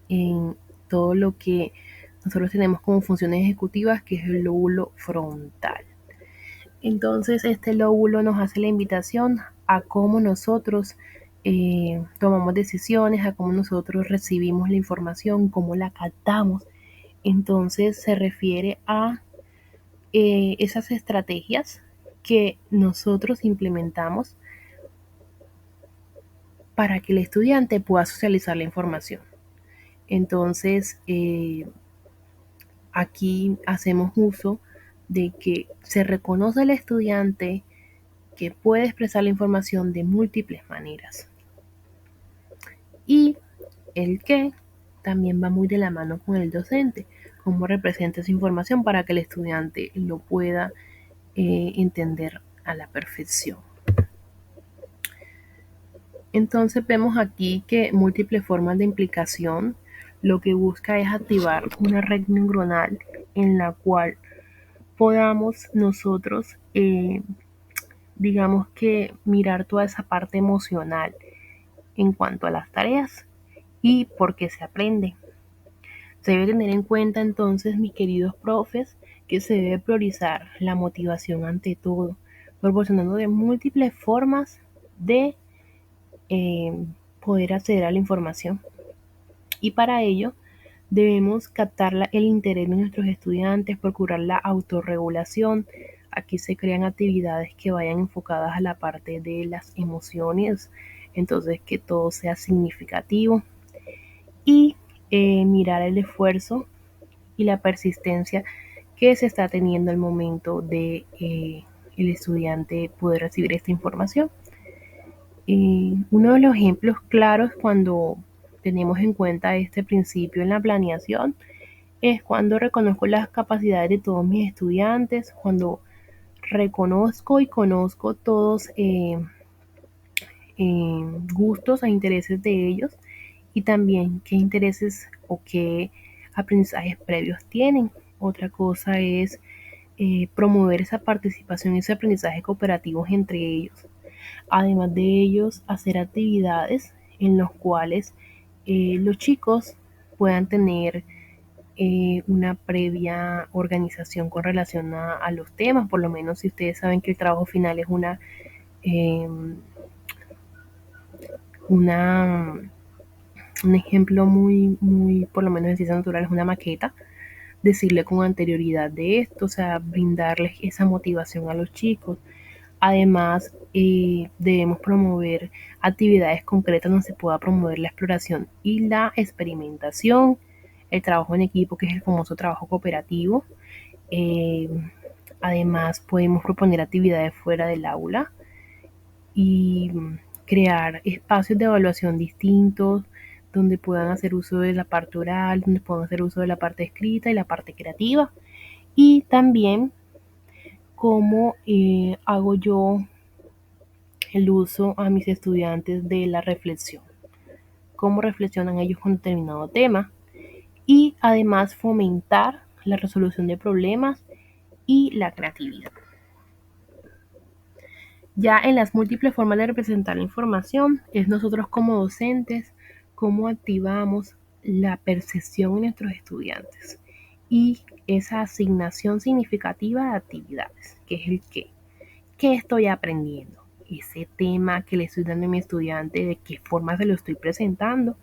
en todo lo que nosotros tenemos como funciones ejecutivas, que es el lóbulo frontal. Entonces este lóbulo nos hace la invitación a cómo nosotros tomamos decisiones, a cómo nosotros recibimos la información, cómo la captamos. Entonces se refiere a esas estrategias que nosotros implementamos para que el estudiante pueda socializar la información. Entonces, aquí hacemos uso de que se reconoce al estudiante que puede expresar la información de múltiples maneras. Y el que también va muy de la mano con el docente, cómo representa esa información para que el estudiante lo pueda entender a la perfección. Entonces vemos aquí que múltiples formas de implicación lo que busca es activar una red neuronal en la cual podamos nosotros, digamos que mirar toda esa parte emocional en cuanto a las tareas y por qué se aprende. Se debe tener en cuenta entonces, mis queridos profes, que se debe priorizar la motivación ante todo, proporcionando de múltiples formas de poder acceder a la información. Y para ello debemos captar el interés de nuestros estudiantes, procurar la autorregulación. Aquí se crean actividades que vayan enfocadas a la parte de las emociones, entonces que todo sea significativo y mirar el esfuerzo y y la persistencia que se está teniendo al momento de el estudiante poder recibir esta información. Uno de los ejemplos claros cuando tenemos en cuenta este principio en la planeación es cuando reconozco las capacidades de todos mis estudiantes, cuando reconozco y conozco todos gustos e intereses de ellos y también qué intereses o qué aprendizajes previos tienen. Otra cosa es promover esa participación y ese aprendizaje cooperativos entre ellos. Además de ellos, hacer actividades en las cuales los chicos puedan tener una previa organización con relación a los temas, por lo menos si ustedes saben que el trabajo final es eh, una un ejemplo muy, por lo menos en ciencias naturales, una maqueta, decirle con anterioridad de esto, o sea, brindarles esa motivación a los chicos. Además, debemos promover actividades concretas donde se pueda promover la exploración y la experimentación, el trabajo en equipo, que es el famoso trabajo cooperativo. Eh, Además, podemos proponer actividades fuera del aula y crear espacios de evaluación distintos donde puedan hacer uso de la parte oral, donde puedan hacer uso de la parte escrita y la parte creativa. Y también cómo hago yo el uso a mis estudiantes de la reflexión, cómo reflexionan ellos con determinado tema y además fomentar la resolución de problemas y la creatividad. Ya en las múltiples formas de representar la información, es nosotros como docentes cómo activamos la percepción en nuestros estudiantes y esa asignación significativa de actividades, que es el qué. ¿Qué estoy aprendiendo? Ese tema que le estoy dando a mi estudiante, de qué forma se lo estoy presentando.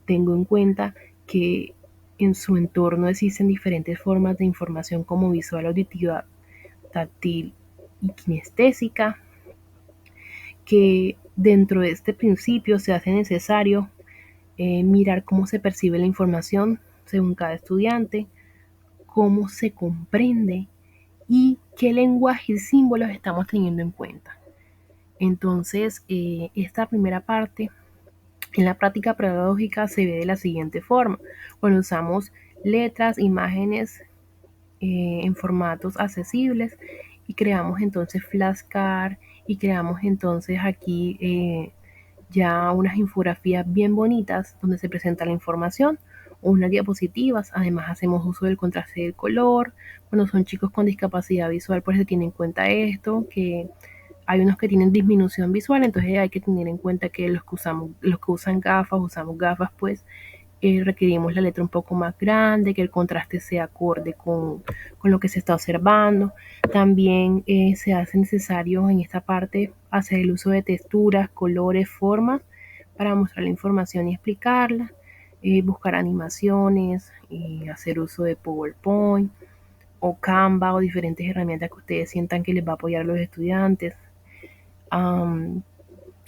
Tengo en cuenta que en su entorno existen diferentes formas de información como visual, auditiva, táctil y kinestésica, que dentro de este principio se hace necesario mirar cómo se percibe la información según cada estudiante, cómo se comprende y qué lenguaje y símbolos estamos teniendo en cuenta. Entonces, esta primera parte en la práctica pedagógica se ve de la siguiente forma. Cuando usamos letras, imágenes en formatos accesibles y creamos entonces flashcards y creamos entonces aquí ya unas infografías bien bonitas donde se presenta la información o unas diapositivas. Además hacemos uso del contraste del color. Cuando son chicos con discapacidad visual, pues se tiene en cuenta esto, que hay unos que tienen disminución visual, entonces hay que tener en cuenta que los que usan gafas, usamos gafas, pues requerimos la letra un poco más grande, que el contraste sea acorde con lo que se está observando. También se hace necesario en esta parte hacer el uso de texturas, colores, formas para mostrar la información y explicarla, buscar animaciones, hacer uso de PowerPoint o Canva o diferentes herramientas que ustedes sientan que les va a apoyar a los estudiantes. Um,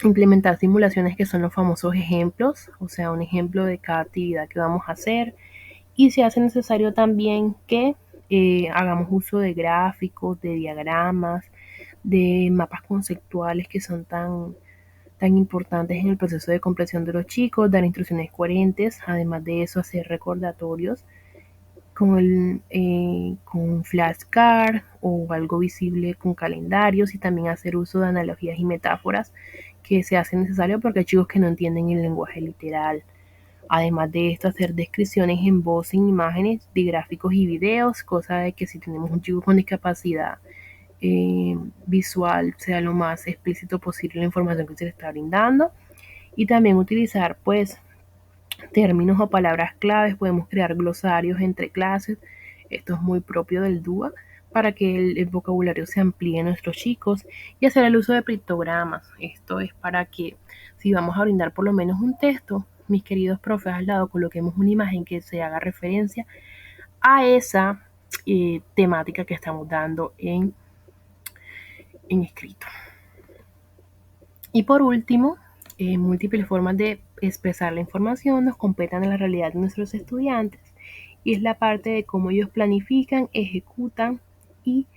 Implementar simulaciones que son los famosos ejemplos, o sea, un ejemplo de cada actividad que vamos a hacer. Y se hace necesario también que hagamos uso de gráficos, de diagramas, de mapas conceptuales que son tan importantes en el proceso de comprensión de los chicos, dar instrucciones coherentes, además de eso hacer recordatorios con flashcard o algo visible con calendarios y también hacer uso de analogías y metáforas que se hace necesario porque hay chicos que no entienden el lenguaje literal. Además de esto, hacer descripciones en voz, en imágenes, de gráficos y videos, cosa de que si tenemos un chico con discapacidad visual sea lo más explícito posible la información que se le está brindando. Y también utilizar pues términos o palabras claves, podemos crear glosarios entre clases, esto es muy propio del DUA, para que el vocabulario se amplíe en nuestros chicos y hacer el uso de pictogramas. Esto es para que si vamos a brindar por lo menos un texto, mis queridos profes al lado coloquemos una imagen que se haga referencia a esa temática que estamos dando en escrito. Y por último, múltiples formas de expresar la información nos completan en la realidad de nuestros estudiantes y es la parte de cómo ellos planifican, ejecutan y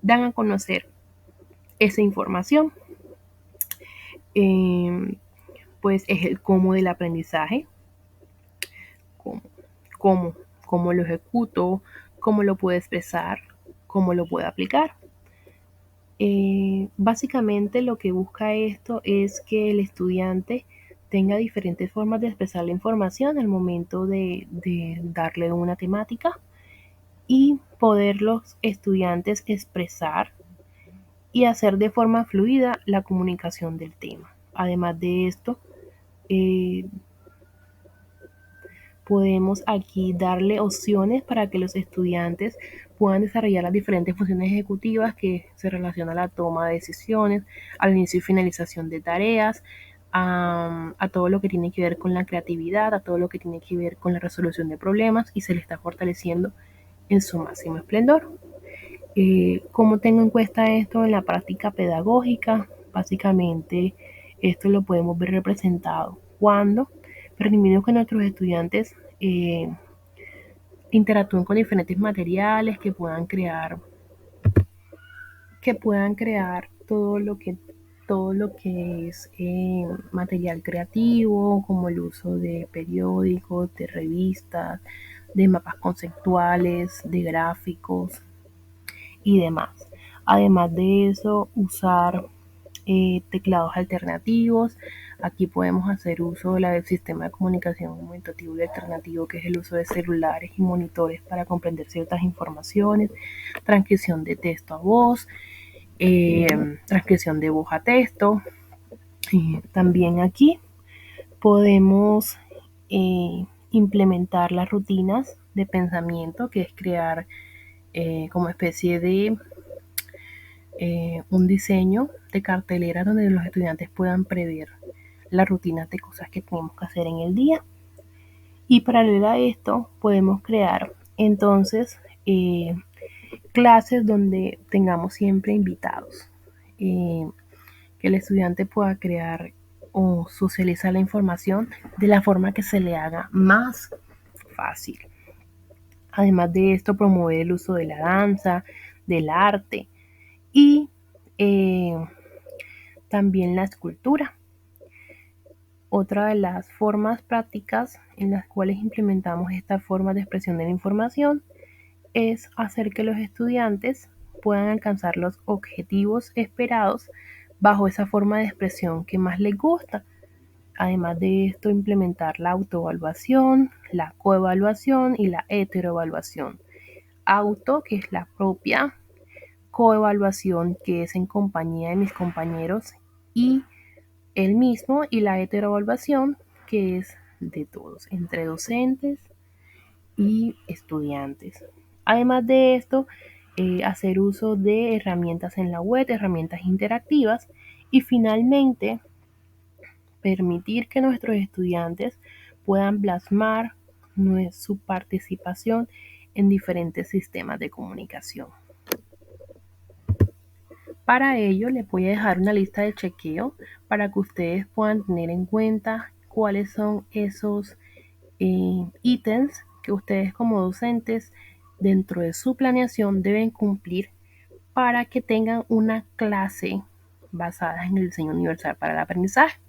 dan a conocer esa información. Pues es el cómo del aprendizaje, cómo, cómo, cómo lo ejecuto, cómo lo puedo expresar, cómo lo puedo aplicar. Básicamente lo que busca esto es que el estudiante tenga diferentes formas de expresar la información al momento de darle una temática y poder los estudiantes expresar y hacer de forma fluida la comunicación del tema. Además de esto, eh, podemos aquí darle opciones para que los estudiantes puedan desarrollar las diferentes funciones ejecutivas que se relacionan a la toma de decisiones, al inicio y finalización de tareas, a todo lo que tiene que ver con la creatividad, a todo lo que tiene que ver con la resolución de problemas y se le está fortaleciendo en su máximo esplendor. ¿Cómo tengo en cuenta esto en la práctica pedagógica? Básicamente, esto lo podemos ver representado cuando permitimos que nuestros estudiantes interactúen con diferentes materiales que puedan crear todo lo que es material creativo, como el uso de periódicos, de revistas, de mapas conceptuales, de gráficos y demás. Además de eso, usar teclados alternativos. Aquí podemos hacer uso del sistema de comunicación aumentativo y alternativo, que es el uso de celulares y monitores para comprender ciertas informaciones, transcripción de texto a voz, transcripción de voz a texto. También aquí podemos implementar las rutinas de pensamiento, que es crear como especie de un diseño de cartelera donde los estudiantes puedan prever las rutinas de cosas que tenemos que hacer en el día. Y paralelo a esto, podemos crear entonces clases donde tengamos siempre invitados, que el estudiante pueda crear o socializar la información de la forma que se le haga más fácil. Además de esto, promover el uso de la danza, del arte y también la escultura. Otra de las formas prácticas en las cuales implementamos esta forma de expresión de la información es hacer que los estudiantes puedan alcanzar los objetivos esperados bajo esa forma de expresión que más les gusta. Además de esto, implementar la autoevaluación, la coevaluación y la heteroevaluación. Auto, que es la propia, coevaluación, que es en compañía de mis compañeros y el mismo, y la heteroevaluación, que es de todos, entre docentes y estudiantes. Además de esto, hacer uso de herramientas en la web, herramientas interactivas y finalmente permitir que nuestros estudiantes puedan plasmar su participación en diferentes sistemas de comunicación. Para ello, les voy a dejar una lista de chequeo para que ustedes puedan tener en cuenta cuáles son esos ítems que ustedes como docentes dentro de su planeación deben cumplir para que tengan una clase basada en el diseño universal para el aprendizaje.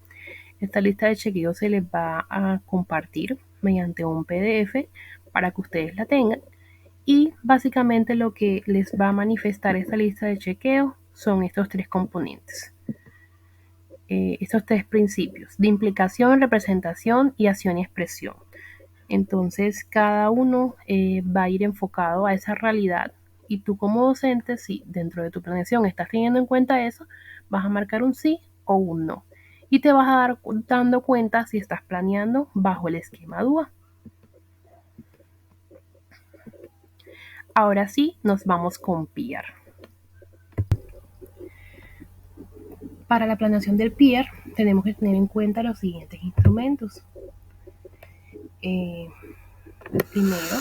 Esta lista de chequeo se les va a compartir mediante un PDF para que ustedes la tengan y básicamente lo que les va a manifestar esta lista de chequeo son estos tres componentes. Estos tres principios de implicación, representación y acción y expresión. Entonces cada uno va a ir enfocado a esa realidad y tú como docente, si dentro de tu planeación estás teniendo en cuenta eso, vas a marcar un sí o un no y te vas a dar dando cuenta si estás planeando bajo el esquema DUA. Ahora sí, nos vamos con PIER. Para la planeación del PIER tenemos que tener en cuenta los siguientes instrumentos. Primero,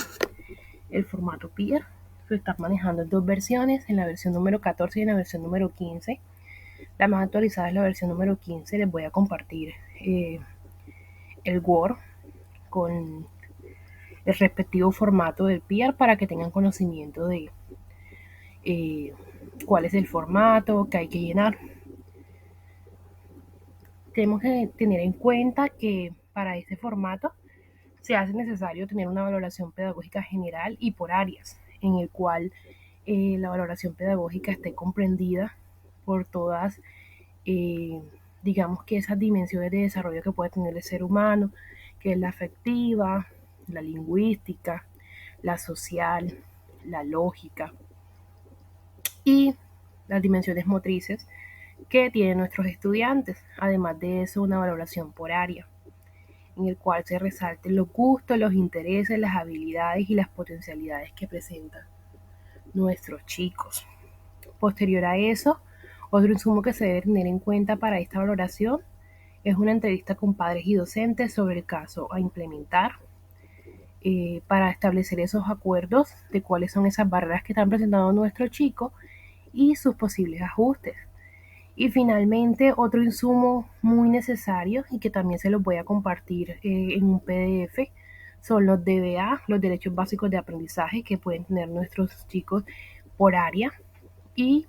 el formato PIER. Lo estás manejando en dos versiones, en la versión número 14 y en la versión número 15. La más actualizada es la versión número 15. Les voy a compartir el Word con el respectivo formato del PIAR para que tengan conocimiento de cuál es el formato que hay que llenar. Tenemos que tener en cuenta que para este formato se hace necesario tener una valoración pedagógica general y por áreas, en el cual la valoración pedagógica esté comprendida por todas, digamos que esas dimensiones de desarrollo que puede tener el ser humano, que es la afectiva, la lingüística, la social, la lógica y las dimensiones motrices que tienen nuestros estudiantes. Además de eso, una valoración por área, en el cual se resalten los gustos, los intereses, las habilidades y las potencialidades que presentan nuestros chicos. Posterior a eso, otro insumo que se debe tener en cuenta para esta valoración es una entrevista con padres y docentes sobre el caso a implementar, para establecer esos acuerdos de cuáles son esas barreras que están presentando nuestros chicos y sus posibles ajustes. Y finalmente, otro insumo muy necesario y que también se los voy a compartir en un PDF son los DBA, los derechos básicos de aprendizaje que pueden tener nuestros chicos por área y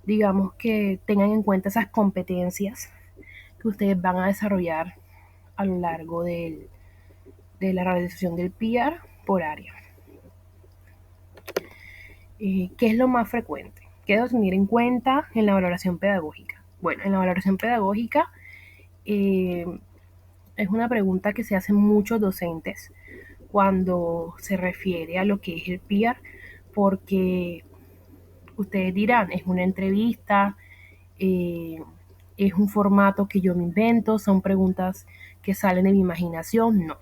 digamos que tengan en cuenta esas competencias que ustedes van a desarrollar a lo largo de la realización del PIAR por área. ¿Qué es lo más frecuente? ¿Qué debo tener en cuenta en la valoración pedagógica? Bueno, en la valoración pedagógica es una pregunta que se hacen muchos docentes cuando se refiere a lo que es el PIAR, porque ustedes dirán, es una entrevista, es un formato que yo me invento, son preguntas que salen de mi imaginación. No.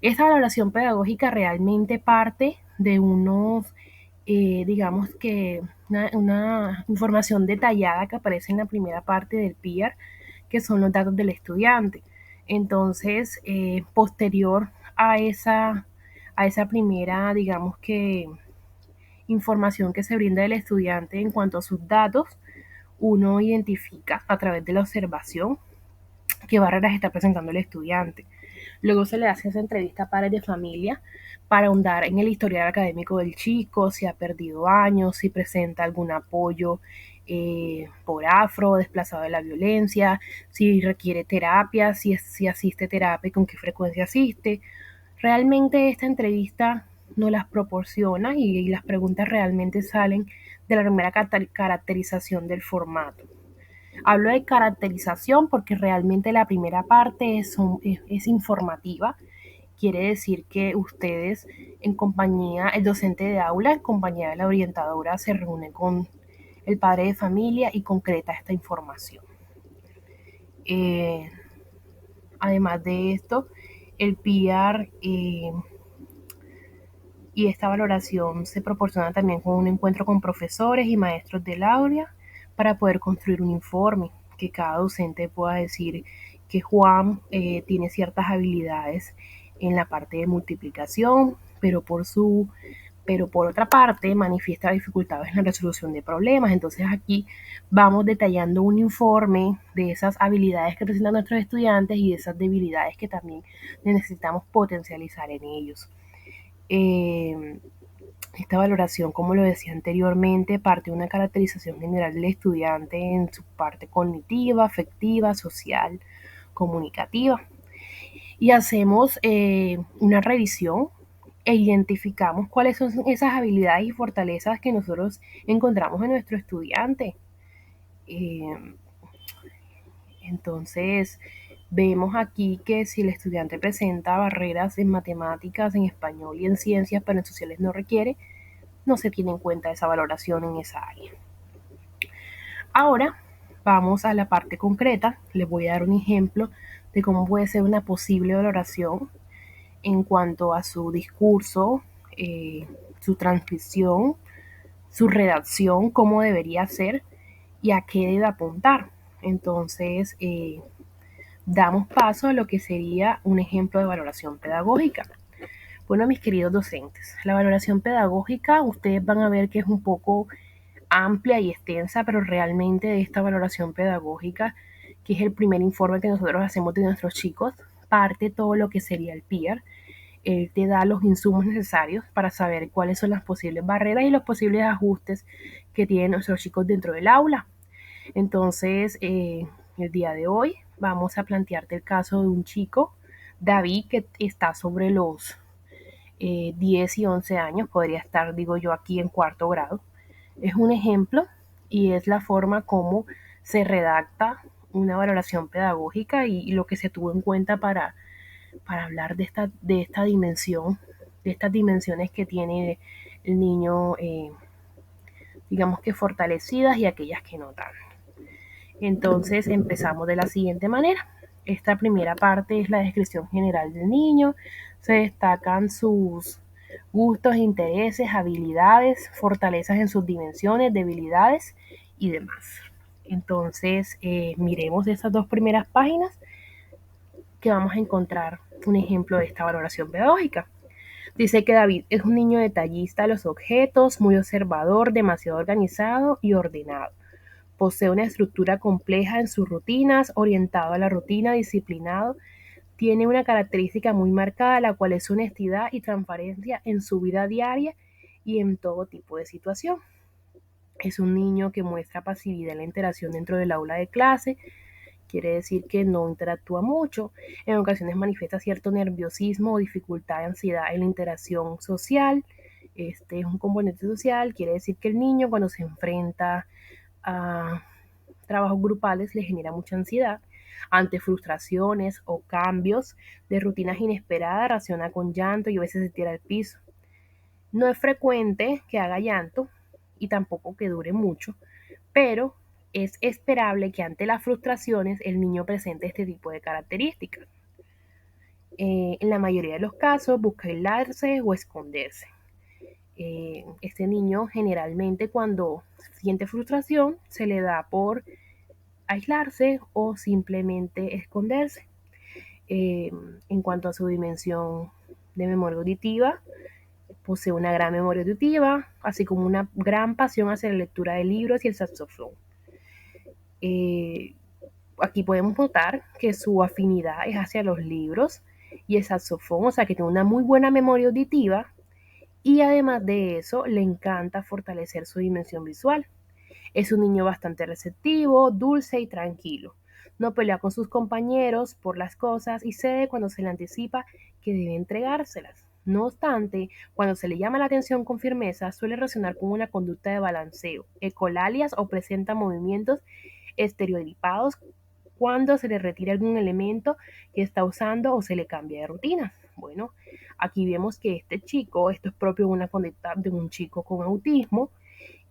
Esta valoración pedagógica realmente parte de unos, digamos que una información detallada que aparece en la primera parte del PIAR, que son los datos del estudiante. Entonces, posterior a esa primera, digamos que, información que se brinda del estudiante en cuanto a sus datos, uno identifica a través de la observación qué barreras está presentando el estudiante. Luego se le hace esa entrevista a padres de familia para ahondar en el historial académico del chico, si ha perdido años, si presenta algún apoyo por afro, desplazado de la violencia, si requiere terapia, si asiste a terapia y con qué frecuencia asiste. Realmente esta entrevista no las proporciona y las preguntas realmente salen de la primera caracterización del formato. Hablo de caracterización porque realmente la primera parte es informativa. Quiere decir que ustedes en compañía, el docente de aula, en compañía de la orientadora, se reúne con el padre de familia y concreta esta información. Además de esto, el PIAR y esta valoración se proporciona también con un encuentro con profesores y maestros del aula para poder construir un informe que cada docente pueda decir que Juan tiene ciertas habilidades en la parte de multiplicación, pero por otra parte manifiesta dificultades en la resolución de problemas. Entonces aquí vamos detallando un informe de esas habilidades que presentan nuestros estudiantes y de esas debilidades que también necesitamos potencializar en ellos. Esta valoración, como lo decía anteriormente, parte de una caracterización general del estudiante en su parte cognitiva, afectiva, social, comunicativa. Y hacemos una revisión e identificamos cuáles son esas habilidades y fortalezas que nosotros encontramos en nuestro estudiante. Entonces, vemos aquí que si el estudiante presenta barreras en matemáticas, en español y en ciencias, pero en sociales no requiere, no se tiene en cuenta esa valoración en esa área. Ahora vamos a la parte concreta. Les voy a dar un ejemplo de cómo puede ser una posible valoración en cuanto a su discurso, su transmisión, su redacción, cómo debería ser y a qué debe apuntar. Entonces, damos paso a lo que sería un ejemplo de valoración pedagógica. Bueno, mis queridos docentes, la valoración pedagógica, ustedes van a ver que es un poco amplia y extensa, pero realmente de esta valoración pedagógica, que es el primer informe que nosotros hacemos de nuestros chicos, parte todo lo que sería el PIAR, él te da los insumos necesarios para saber cuáles son las posibles barreras y los posibles ajustes que tienen nuestros chicos dentro del aula. Entonces, el día de hoy vamos a plantearte el caso de un chico, David, que está sobre los 10 y 11 años, podría estar, digo yo, aquí en cuarto grado. Es un ejemplo y es la forma como se redacta una valoración pedagógica y lo que se tuvo en cuenta para hablar de esta dimensión, de estas dimensiones que tiene el niño, digamos que fortalecidas y aquellas que no tanto. Entonces empezamos de la siguiente manera. Esta primera parte es la descripción general del niño. Se destacan sus gustos, intereses, habilidades, fortalezas en sus dimensiones, debilidades y demás. Entonces, miremos esas dos primeras páginas que vamos a encontrar un ejemplo de esta valoración pedagógica. Dice que David es un niño detallista de los objetos, muy observador, demasiado organizado y ordenado. Posee una estructura compleja en sus rutinas, orientado a la rutina, disciplinado. Tiene una característica muy marcada, la cual es honestidad y transparencia en su vida diaria y en todo tipo de situación. Es un niño que muestra pasividad en la interacción dentro del aula de clase, quiere decir que no interactúa mucho. En ocasiones manifiesta cierto nerviosismo o dificultad de ansiedad en la interacción social. Este es un componente social, quiere decir que el niño cuando se enfrenta a trabajos grupales le genera mucha ansiedad. Ante frustraciones o cambios de rutinas inesperadas, reacciona con llanto y a veces se tira al piso. No es frecuente que haga llanto y tampoco que dure mucho, pero es esperable que ante las frustraciones el niño presente este tipo de características. En la mayoría de los casos busca aislarse o esconderse. Este niño generalmente cuando siente frustración se le da por aislarse o simplemente esconderse. En cuanto a su dimensión de memoria auditiva, posee una gran memoria auditiva, así como una gran pasión hacia la lectura de libros y el saxofón. Eh, Aquí podemos notar que su afinidad es hacia los libros y el saxofón, o sea que tiene una muy buena memoria auditiva y además de eso le encanta fortalecer su dimensión visual. Es un niño bastante receptivo, dulce y tranquilo. No pelea con sus compañeros por las cosas y cede cuando se le anticipa que debe entregárselas. No obstante, cuando se le llama la atención con firmeza, suele reaccionar con una conducta de balanceo, ecolalias o presenta movimientos estereotipados cuando se le retira algún elemento que está usando o se le cambia de rutina. Bueno, aquí vemos que este chico, esto es propio de una conducta de un chico con autismo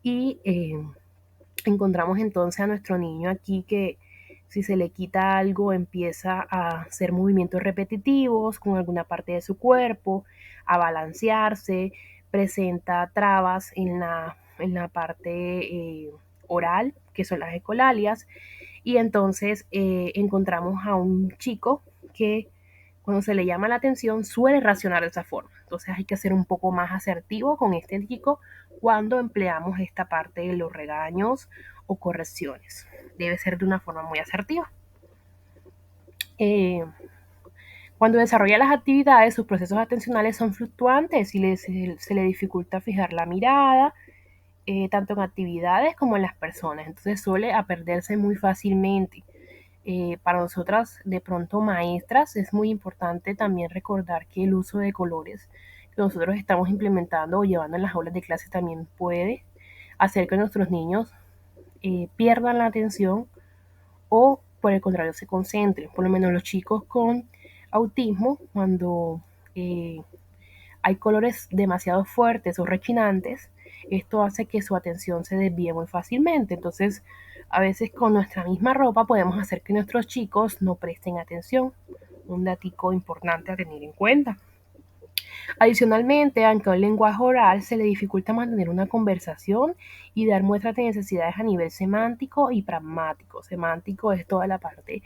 y encontramos entonces a nuestro niño aquí que si se le quita algo empieza a hacer movimientos repetitivos con alguna parte de su cuerpo, a balancearse, presenta trabas en la parte oral, que son las ecolalias, y entonces encontramos a un chico que cuando se le llama la atención suele reaccionar de esa forma. Entonces hay que ser un poco más asertivo con este chico cuando empleamos esta parte de los regaños o correcciones. Debe ser de una forma muy asertiva. Eh, Cuando desarrolla las actividades, sus procesos atencionales son fluctuantes y se le dificulta fijar la mirada, tanto en actividades como en las personas. Entonces suele a perderse muy fácilmente. Para nosotras, de pronto maestras, es muy importante también recordar que el uso de colores que nosotros estamos implementando o llevando en las aulas de clase también puede hacer que nuestros niños pierdan la atención o por el contrario se concentren. Por lo menos los chicos con autismo, cuando eh, hay colores demasiado fuertes o rechinantes, esto hace que su atención se desvíe muy fácilmente. Entonces, a veces con nuestra misma ropa podemos hacer que nuestros chicos no presten atención. Un datico importante a tener en cuenta. Adicionalmente, aunque el lenguaje oral se le dificulta mantener una conversación y dar muestras de necesidades a nivel semántico y pragmático. Semántico es toda la parte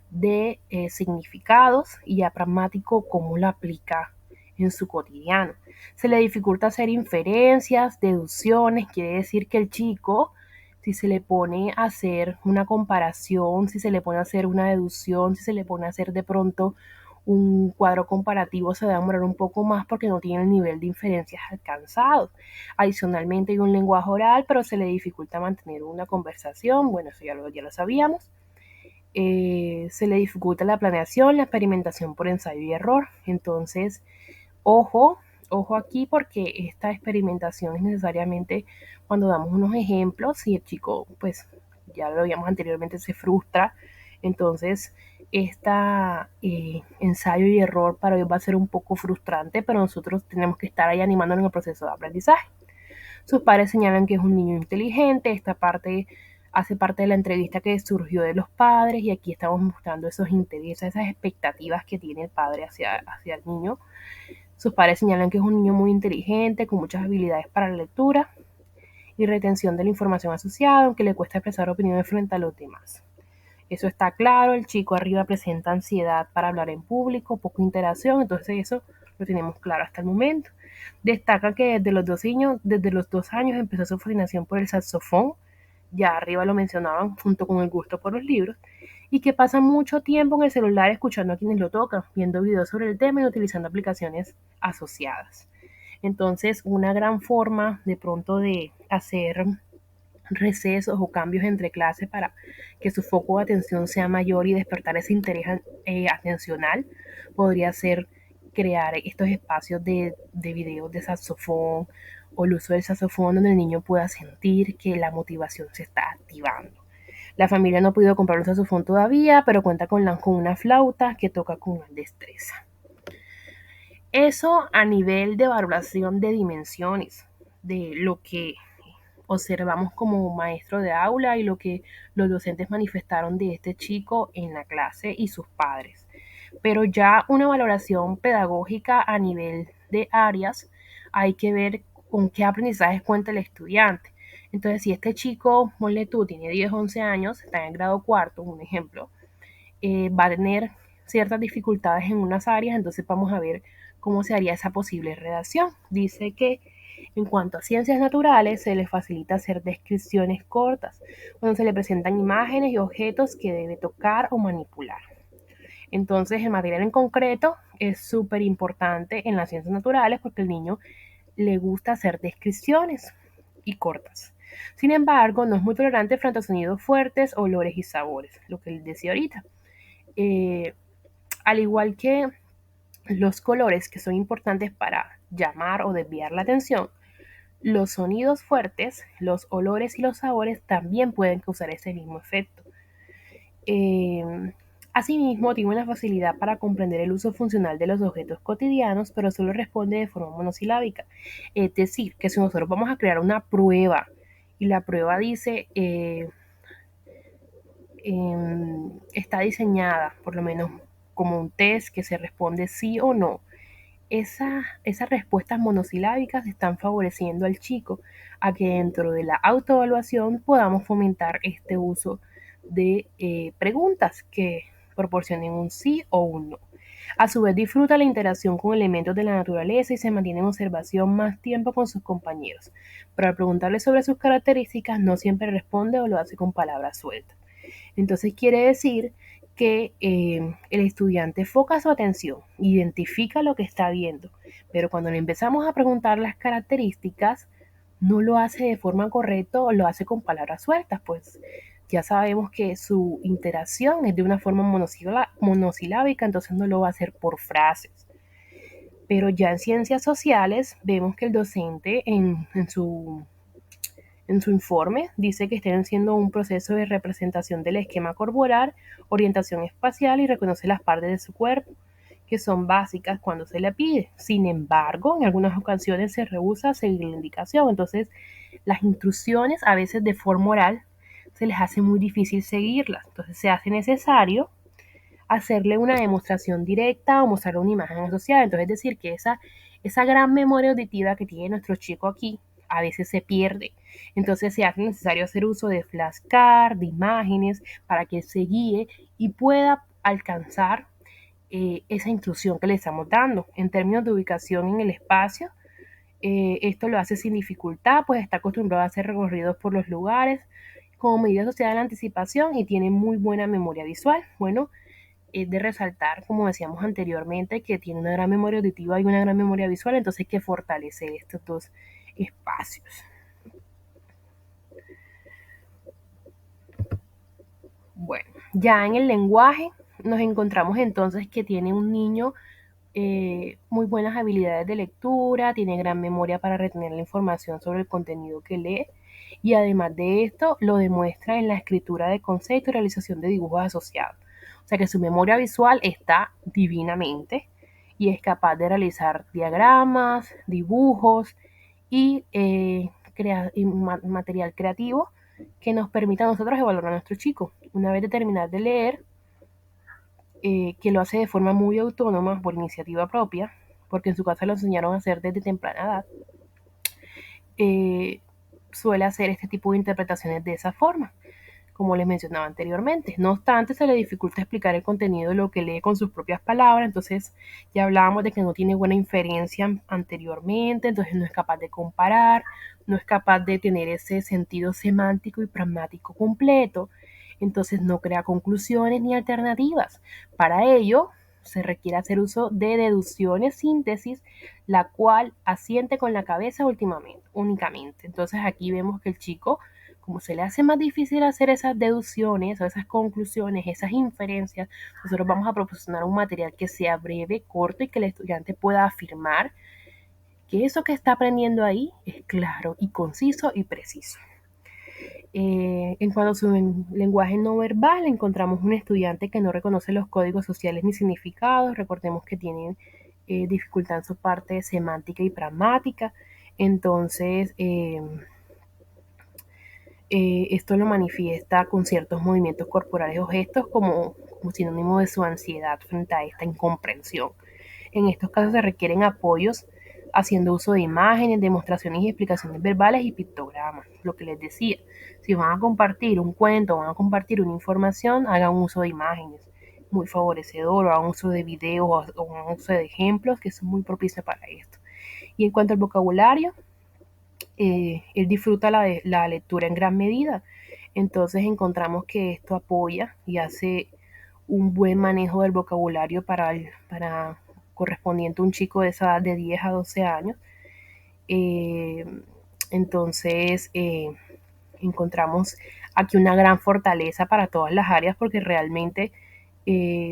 de significados y ya pragmático cómo lo aplica en su cotidiano. Se le dificulta hacer inferencias, deducciones, quiere decir que el chico, si se le pone a hacer una comparación, si se le pone a hacer una deducción, si se le pone a hacer de pronto un cuadro comparativo se va a demorar un poco más porque no tiene el nivel de inferencias alcanzado. Adicionalmente hay un lenguaje oral, pero se le dificulta mantener una conversación. Bueno, eso ya lo sabíamos. Se le dificulta la planeación, la experimentación por ensayo y error. Entonces, ojo, ojo aquí porque esta experimentación es necesariamente cuando damos unos ejemplos y el chico, pues ya lo vimos anteriormente, se frustra. Entonces, esta ensayo y error para ellos va a ser un poco frustrante, pero nosotros tenemos que estar ahí animándonos en el proceso de aprendizaje. Sus padres señalan que es un niño inteligente. Esta parte hace parte de la entrevista que surgió de los padres y aquí estamos mostrando esos intereses, esas expectativas que tiene el padre hacia el niño. Sus padres señalan que es un niño muy inteligente, con muchas habilidades para la lectura y retención de la información asociada, aunque le cuesta expresar opiniones frente a los demás. Eso está claro, el chico arriba presenta ansiedad para hablar en público, poca interacción, entonces eso lo tenemos claro hasta el momento. Destaca que desde los 2 años empezó su fascinación por el saxofón, ya arriba lo mencionaban, junto con el gusto por los libros, y que pasa mucho tiempo en el celular escuchando a quienes lo tocan, viendo videos sobre el tema y utilizando aplicaciones asociadas. Entonces, una gran forma de pronto de hacer recesos o cambios entre clases para que su foco de atención sea mayor y despertar ese interés atencional podría ser crear estos espacios de videos de saxofón o el uso del saxofón donde el niño pueda sentir que la motivación se está activando. La familia no ha podido comprar un saxofón todavía, pero cuenta con una flauta que toca con gran destreza. Eso a nivel de valoración de dimensiones, de lo que observamos como maestro de aula y lo que los docentes manifestaron de este chico en la clase y sus padres. Pero ya una valoración pedagógica a nivel de áreas, hay que ver con qué aprendizajes cuenta el estudiante. Entonces, si este chico, ponle tú, tiene 10, 11 años, está en grado cuarto, un ejemplo, va a tener ciertas dificultades en unas áreas, entonces vamos a ver cómo se haría esa posible redacción. Dice que en cuanto a ciencias naturales, se le facilita hacer descripciones cortas, cuando se le presentan imágenes y objetos que debe tocar o manipular. Entonces, el material en concreto es súper importante en las ciencias naturales porque el niño le gusta hacer descripciones y cortas. Sin embargo, no es muy tolerante frente a sonidos fuertes, olores y sabores, lo que les decía ahorita. Eh, Al igual que los colores que son importantes para llamar o desviar la atención, los sonidos fuertes, los olores y los sabores también pueden causar ese mismo efecto. Eh, Asimismo, tiene una facilidad para comprender el uso funcional de los objetos cotidianos, pero solo responde de forma monosilábica. Es decir, que si nosotros vamos a crear una prueba y la prueba dice, está diseñada por lo menos como un test que se responde sí o no, esas respuestas monosilábicas están favoreciendo al chico a que dentro de la autoevaluación podamos fomentar este uso de preguntas que proporcionen un sí o un no. A su vez disfruta la interacción con elementos de la naturaleza y se mantiene en observación más tiempo con sus compañeros, pero al preguntarle sobre sus características no siempre responde o lo hace con palabras sueltas. Entonces quiere decir que el estudiante enfoca su atención, identifica lo que está viendo, pero cuando le empezamos a preguntar las características, no lo hace de forma correcta o lo hace con palabras sueltas, pues ya sabemos que su interacción es de una forma monosilábica, entonces no lo va a hacer por frases. Pero ya en ciencias sociales vemos que el docente en su informe dice que están haciendo un proceso de representación del esquema corporal, orientación espacial y reconoce las partes de su cuerpo, que son básicas cuando se le pide. Sin embargo, en algunas ocasiones se rehúsa a seguir la indicación. Entonces, las instrucciones a veces de forma oral se les hace muy difícil seguirlas. Entonces, se hace necesario hacerle una demostración directa o mostrarle una imagen asociada. Entonces, es decir, que esa gran memoria auditiva que tiene nuestro chico aquí a veces se pierde. Entonces se hace necesario hacer uso de flashcards, de imágenes, para que se guíe y pueda alcanzar esa instrucción que le estamos dando. En términos de ubicación en el espacio, esto lo hace sin dificultad, pues está acostumbrado a hacer recorridos por los lugares como medida asociada a la anticipación y tiene muy buena memoria visual. Bueno, es de resaltar, como decíamos anteriormente, que tiene una gran memoria auditiva y una gran memoria visual, entonces hay que fortalecer estos dos espacios. Bueno, ya en el lenguaje nos encontramos entonces que tiene un niño muy buenas habilidades de lectura, tiene gran memoria para retener la información sobre el contenido que lee y además de esto lo demuestra en la escritura de conceptos y realización de dibujos asociados. O sea que su memoria visual está divinamente y es capaz de realizar diagramas, dibujos y, material creativo que nos permita a nosotros evaluar a nuestro chico. Una vez de terminar de leer, que lo hace de forma muy autónoma, por iniciativa propia, porque en su casa lo enseñaron a hacer desde temprana edad, eh, suele hacer este tipo de interpretaciones de esa forma, como les mencionaba anteriormente. No obstante, se le dificulta explicar el contenido de lo que lee con sus propias palabras, entonces ya hablábamos de que no tiene buena inferencia anteriormente, entonces no es capaz de comparar, no es capaz de tener ese sentido semántico y pragmático completo, entonces no crea conclusiones ni alternativas. Para ello, se requiere hacer uso de deducciones, síntesis, la cual asiente con la cabeza únicamente. Entonces aquí vemos que el chico, como se le hace más difícil hacer esas deducciones o esas conclusiones, esas inferencias, nosotros vamos a proporcionar un material que sea breve, corto y que el estudiante pueda afirmar que eso que está aprendiendo ahí es claro y conciso y preciso. En cuanto a su lenguaje no verbal, encontramos un estudiante que no reconoce los códigos sociales ni significados. Recordemos que tienen dificultad en su parte semántica y pragmática. Entonces, esto lo manifiesta con ciertos movimientos corporales o gestos como sinónimo de su ansiedad frente a esta incomprensión. En estos casos se requieren apoyos haciendo uso de imágenes, demostraciones y explicaciones verbales y pictogramas. Lo que les decía, si van a compartir un cuento, van a compartir una información, hagan uso de imágenes, muy favorecedor, o hagan uso de videos o hagan uso de ejemplos que son muy propicios para esto. Y en cuanto al vocabulario, él disfruta la lectura en gran medida. Entonces encontramos que esto apoya y hace un buen manejo del vocabulario para correspondiente a un chico de esa edad de 10 a 12 años. Eh, entonces encontramos aquí una gran fortaleza para todas las áreas porque realmente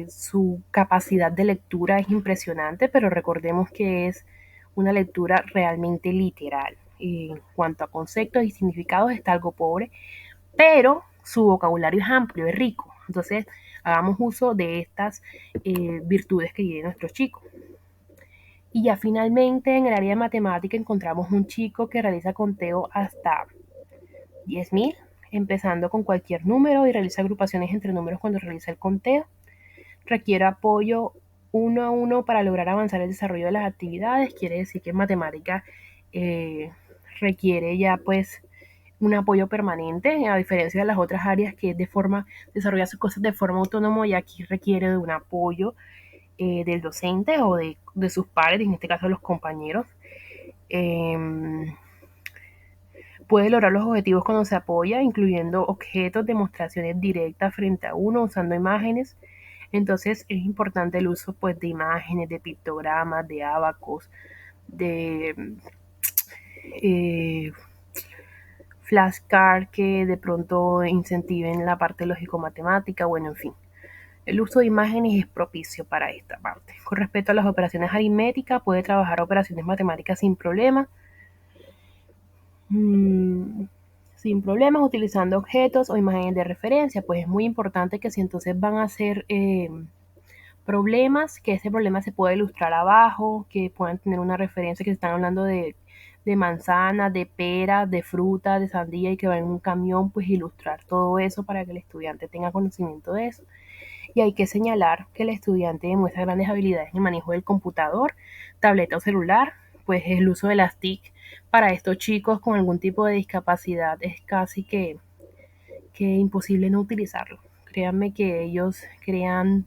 su capacidad de lectura es impresionante, pero recordemos que es una lectura realmente literal. En cuanto a conceptos y significados está algo pobre, pero su vocabulario es amplio, es rico. Entonces, hagamos uso de estas virtudes que tiene nuestro chico. Y ya finalmente en el área de matemática encontramos un chico que realiza conteo hasta 10.000, empezando con cualquier número y realiza agrupaciones entre números cuando realiza el conteo. Requiere apoyo uno a uno para lograr avanzar el desarrollo de las actividades. Quiere decir que en matemática requiere ya pues un apoyo permanente, a diferencia de las otras áreas que es desarrolla sus cosas de forma autónoma, y aquí requiere de un apoyo del docente o de sus pares, en este caso los compañeros. Puede lograr los objetivos cuando se apoya, incluyendo objetos, demostraciones directas frente a uno, usando imágenes. Entonces es importante el uso pues, de imágenes, de pictogramas, de abacos, de flashcards que de pronto incentiven la parte lógico-matemática, bueno, en fin. El uso de imágenes es propicio para esta parte. Con respecto a las operaciones aritméticas, puede trabajar operaciones matemáticas sin problemas. Sin problemas utilizando objetos o imágenes de referencia, pues es muy importante que si entonces van a hacer problemas, que ese problema se pueda ilustrar abajo, que puedan tener una referencia que se están hablando de manzanas, de peras, de frutas, de sandía y que va en un camión, pues ilustrar todo eso para que el estudiante tenga conocimiento de eso. Y hay que señalar que el estudiante demuestra grandes habilidades en el manejo del computador, tableta o celular, pues el uso de las TIC para estos chicos con algún tipo de discapacidad es casi que imposible no utilizarlo. Créanme que ellos crean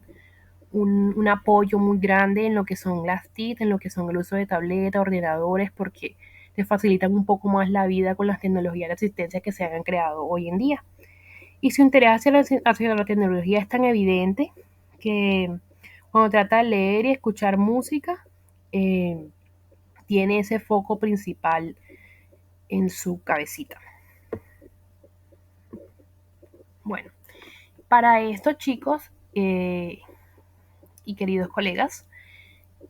un apoyo muy grande en lo que son las TIC, en lo que son el uso de tabletas, ordenadores, porque les facilitan un poco más la vida con las tecnologías de asistencia que se han creado hoy en día. Y su interés hacia la tecnología es tan evidente que cuando trata de leer y escuchar música, tiene ese foco principal en su cabecita. Bueno, para estos chicos y queridos colegas,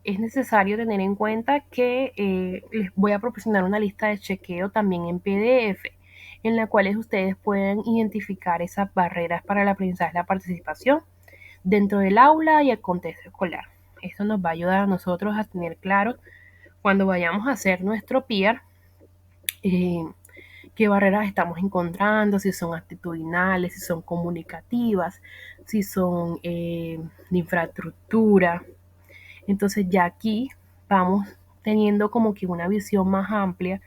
es necesario tener en cuenta que les voy a proporcionar una lista de chequeo también en PDF, en la cual ustedes pueden identificar esas barreras para el aprendizaje y la participación dentro del aula y el contexto escolar. Esto nos va a ayudar a nosotros a tener claro cuando vayamos a hacer nuestro PIAR, qué barreras estamos encontrando, si son actitudinales, si son comunicativas, si son de infraestructura. Entonces ya aquí vamos teniendo como que una visión más amplia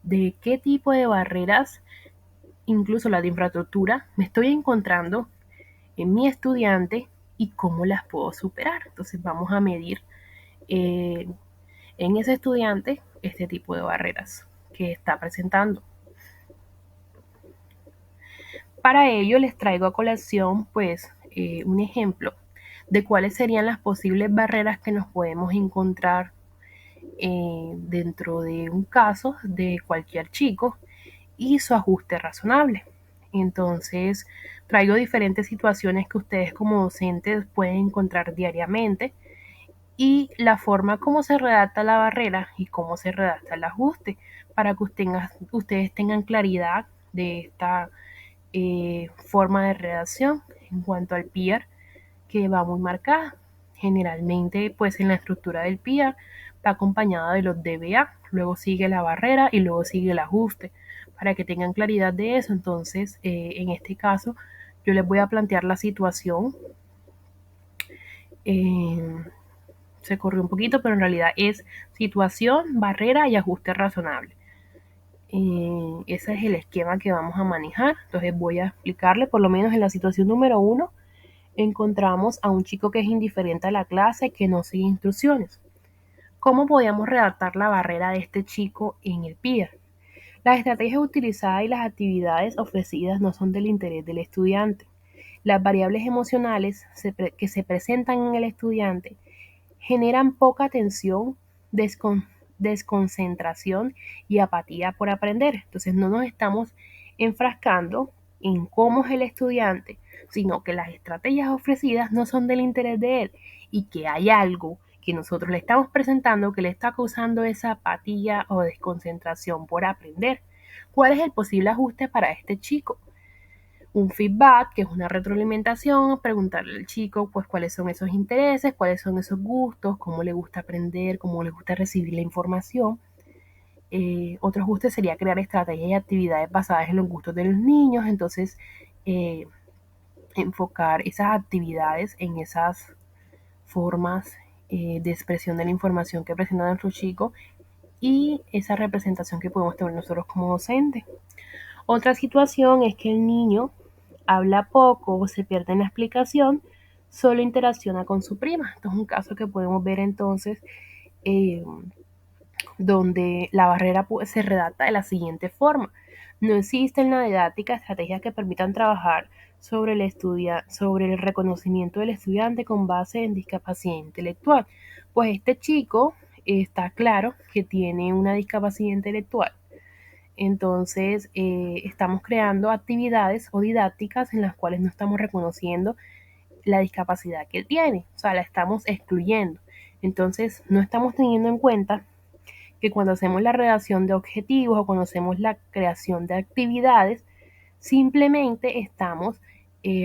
de qué tipo de barreras, incluso la de infraestructura, me estoy encontrando en mi estudiante y cómo las puedo superar. Entonces vamos a medir en ese estudiante este tipo de barreras que está presentando. Para ello les traigo a colación pues un ejemplo de cuáles serían las posibles barreras que nos podemos encontrar dentro de un caso de cualquier chico y su ajuste razonable. Entonces, traigo diferentes situaciones que ustedes como docentes pueden encontrar diariamente y la forma como se redacta la barrera y cómo se redacta el ajuste para que ustedes tengan claridad de esta forma de redacción en cuanto al PIAR, que va muy marcada. Generalmente, pues en la estructura del PIAR va acompañada de los DBA, luego sigue la barrera y luego sigue el ajuste, para que tengan claridad de eso. Entonces, en este caso, yo les voy a plantear la situación. Se corrió un poquito, pero en realidad es situación, barrera y ajuste razonable. Ese es el esquema que vamos a manejar. Entonces voy a explicarle, por lo menos en la situación número 1, encontramos a un chico que es indiferente a la clase, que no sigue instrucciones. ¿Cómo podíamos redactar la barrera de este chico en el PIAR? Las estrategias utilizadas y las actividades ofrecidas no son del interés del estudiante. Las variables emocionales que se presentan en el estudiante generan poca atención, desconcentración y apatía por aprender. Entonces no nos estamos enfrascando en cómo es el estudiante, sino que las estrategias ofrecidas no son del interés de él y que hay algo que nosotros le estamos presentando que le está causando esa apatía o desconcentración por aprender. ¿Cuál es el posible ajuste para este chico? Un feedback, que es una retroalimentación, preguntarle al chico pues cuáles son esos intereses, cuáles son esos gustos, cómo le gusta aprender, cómo le gusta recibir la información. Otro ajuste sería crear estrategias y actividades basadas en los gustos de los niños. Entonces, enfocar esas actividades en esas formas de expresión de la información que presenta nuestro chico y esa representación que podemos tener nosotros como docentes. Otra situación es que el niño habla poco o se pierde en la explicación, solo interacciona con su prima. Esto es un caso que podemos ver entonces donde la barrera se redacta de la siguiente forma. No existe en la didáctica estrategias que permitan trabajar sobre el reconocimiento del estudiante con base en discapacidad intelectual. Pues este chico está claro que tiene una discapacidad intelectual. Entonces, estamos creando actividades o didácticas en las cuales no estamos reconociendo la discapacidad que él tiene, o sea, la estamos excluyendo. Entonces, no estamos teniendo en cuenta que cuando hacemos la redacción de objetivos o cuando hacemos la creación de actividades, simplemente estamos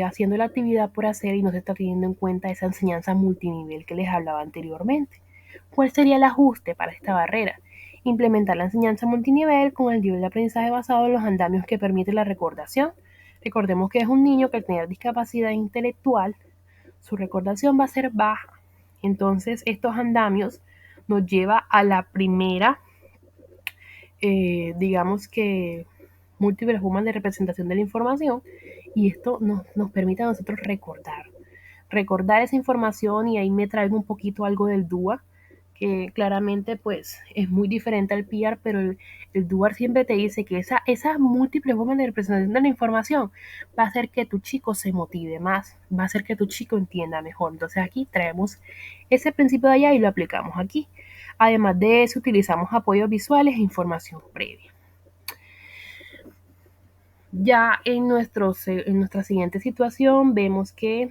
haciendo la actividad por hacer y no se está teniendo en cuenta esa enseñanza multinivel que les hablaba anteriormente. ¿Cuál sería el ajuste para esta barrera? Implementar la enseñanza multinivel con el nivel de aprendizaje basado en los andamios que permite la recordación. Recordemos que es un niño que al tener discapacidad intelectual, su recordación va a ser baja. Entonces, estos andamios nos lleva a la primera, digamos que, múltiples formas de representación de la información y esto nos permite a nosotros recordar esa información y ahí me traigo un poquito algo del DUA, que claramente pues es muy diferente al PR, pero el DUAR siempre te dice que esas múltiples formas de representación de la información va a hacer que tu chico se motive más, va a hacer que tu chico entienda mejor. Entonces aquí traemos ese principio de allá y lo aplicamos aquí. Además de eso, utilizamos apoyos visuales e información previa. Ya en nuestra siguiente situación vemos que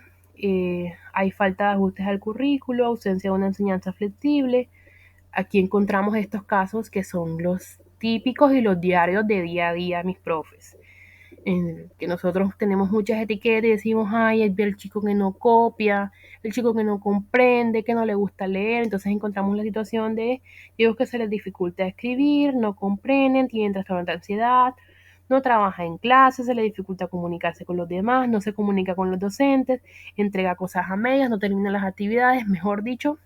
hay falta de ajustes al currículo, ausencia de una enseñanza flexible. Aquí encontramos estos casos que son los típicos y los diarios de día a día, mis profes. En que nosotros tenemos muchas etiquetas y decimos, ay, el chico que no copia, el chico que no comprende, que no le gusta leer. Entonces encontramos la situación de chicos que se les dificulta escribir, no comprenden, tienen trastorno de ansiedad, no trabaja en clase, se le dificulta comunicarse con los demás, no se comunica con los docentes, entrega cosas a medias, no termina las actividades, mejor dicho,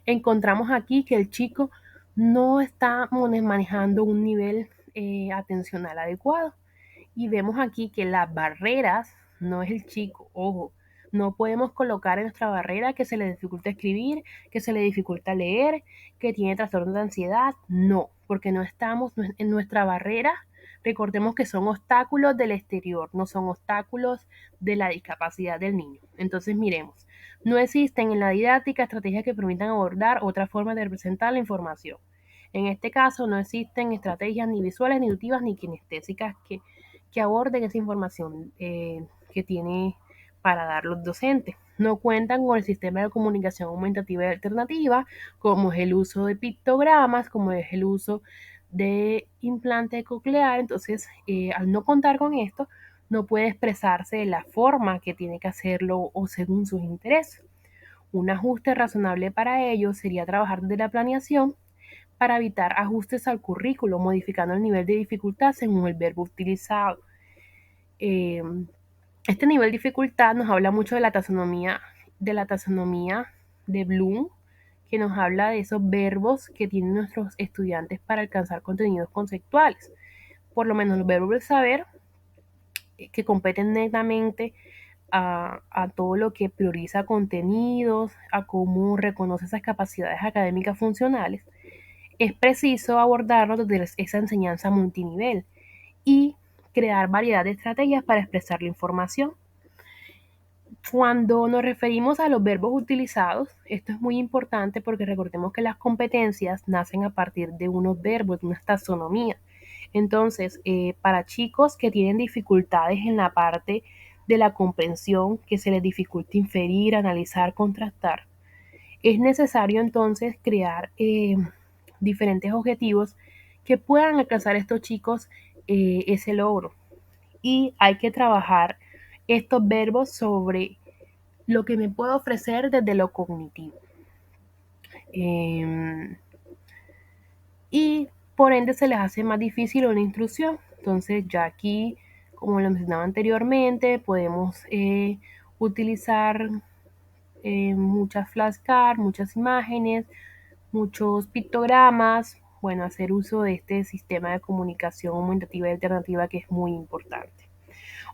encontramos aquí que el chico no está manejando un nivel atencional adecuado. Y vemos aquí que las barreras no es el chico, ojo, no podemos colocar en nuestra barrera que se le dificulta escribir, que se le dificulta leer, que tiene trastorno de ansiedad, no, porque no estamos en nuestra barrera. Recordemos que son obstáculos del exterior, no son obstáculos de la discapacidad del niño. Entonces miremos, no existen en la didáctica estrategias que permitan abordar otras formas de representar la información. En este caso no existen estrategias ni visuales, ni auditivas, ni kinestésicas que aborden esa información que tiene para dar los docentes. No cuentan con el sistema de comunicación aumentativa y alternativa, como es el uso de pictogramas, como es el uso de implante coclear. Entonces, al no contar con esto, no puede expresarse de la forma que tiene que hacerlo o según sus intereses. Un ajuste razonable para ello sería trabajar desde la planeación para evitar ajustes al currículo, modificando el nivel de dificultad según el verbo utilizado. Eh, este nivel de dificultad nos habla mucho de la taxonomía de Bloom, que nos habla de esos verbos que tienen nuestros estudiantes para alcanzar contenidos conceptuales. Por lo menos los verbos del saber, que competen netamente a todo lo que prioriza contenidos, a cómo reconoce esas capacidades académicas funcionales, es preciso abordarlo desde esa enseñanza multinivel y crear variedad de estrategias para expresar la información. Cuando nos referimos a los verbos utilizados, esto es muy importante porque recordemos que las competencias nacen a partir de unos verbos, de una taxonomía. Entonces, para chicos que tienen dificultades en la parte de la comprensión, que se les dificulta inferir, analizar, contrastar, es necesario entonces crear diferentes objetivos que puedan alcanzar estos chicos ese logro. Y hay que trabajar estos verbos sobre lo que me puedo ofrecer desde lo cognitivo. Y por ende se les hace más difícil una instrucción. Entonces ya aquí, como lo mencionaba anteriormente, podemos utilizar muchas flashcards, muchas imágenes, muchos pictogramas, bueno, hacer uso de este sistema de comunicación aumentativa y alternativa que es muy importante.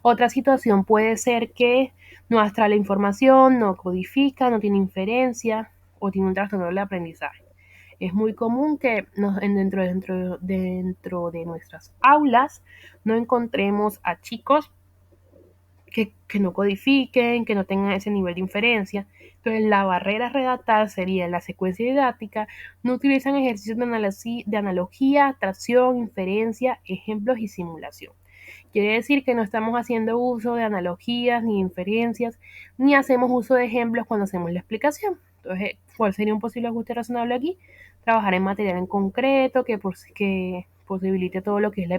Otra situación puede ser que no abstrae la información, no codifica, no tiene inferencia o tiene un trastorno del aprendizaje. Es muy común que dentro de nuestras aulas no encontremos a chicos que no codifiquen, que no tengan ese nivel de inferencia. Entonces, la barrera a redactar sería la secuencia didáctica, no utilizan ejercicios de analogía, tracción, inferencia, ejemplos y simulación. Quiere decir que no estamos haciendo uso de analogías ni inferencias, ni hacemos uso de ejemplos cuando hacemos la explicación. Entonces, ¿cuál sería un posible ajuste razonable aquí? Trabajar en material en concreto que posibilite todo lo que es la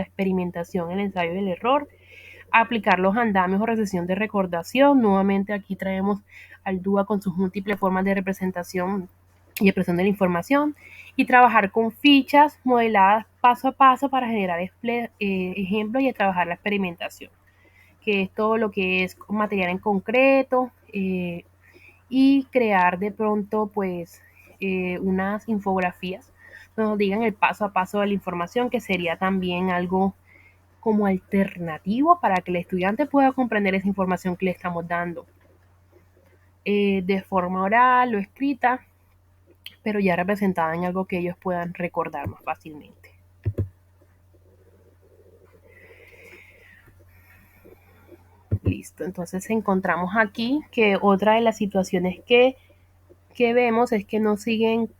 experimentación, el ensayo y el error, aplicar los andamios o recesión de recordación. Nuevamente aquí traemos al DUA con sus múltiples formas de representación y expresión de la información, y trabajar con fichas modeladas paso a paso para generar ejemplos y trabajar la experimentación, que es todo lo que es material en concreto, y crear de pronto pues unas infografías donde nos digan el paso a paso de la información, que sería también algo como alternativo para que el estudiante pueda comprender esa información que le estamos dando de forma oral o escrita. pero ya representada en algo que ellos puedan recordar más fácilmente. Listo, entonces encontramos aquí que otra de las situaciones que vemos es que no siguen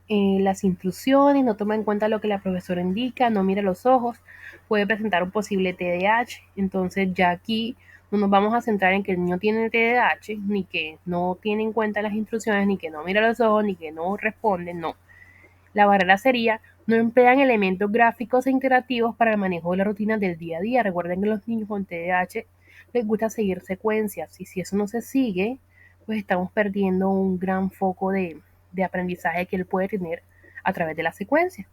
las instrucciones, no toma en cuenta lo que la profesora indica, no mira los ojos, puede presentar un posible TDAH. Entonces ya aquí no nos vamos a centrar en que el niño tiene TDAH, ni que no tiene en cuenta las instrucciones, ni que no mira los ojos, ni que no responde, no. La barrera sería: no emplean elementos gráficos e interactivos para el manejo de las rutinas del día a día. Recuerden que los niños con TDAH les gusta seguir secuencias, y si eso no se sigue, pues estamos perdiendo un gran foco de aprendizaje que él puede tener a través de la secuencia.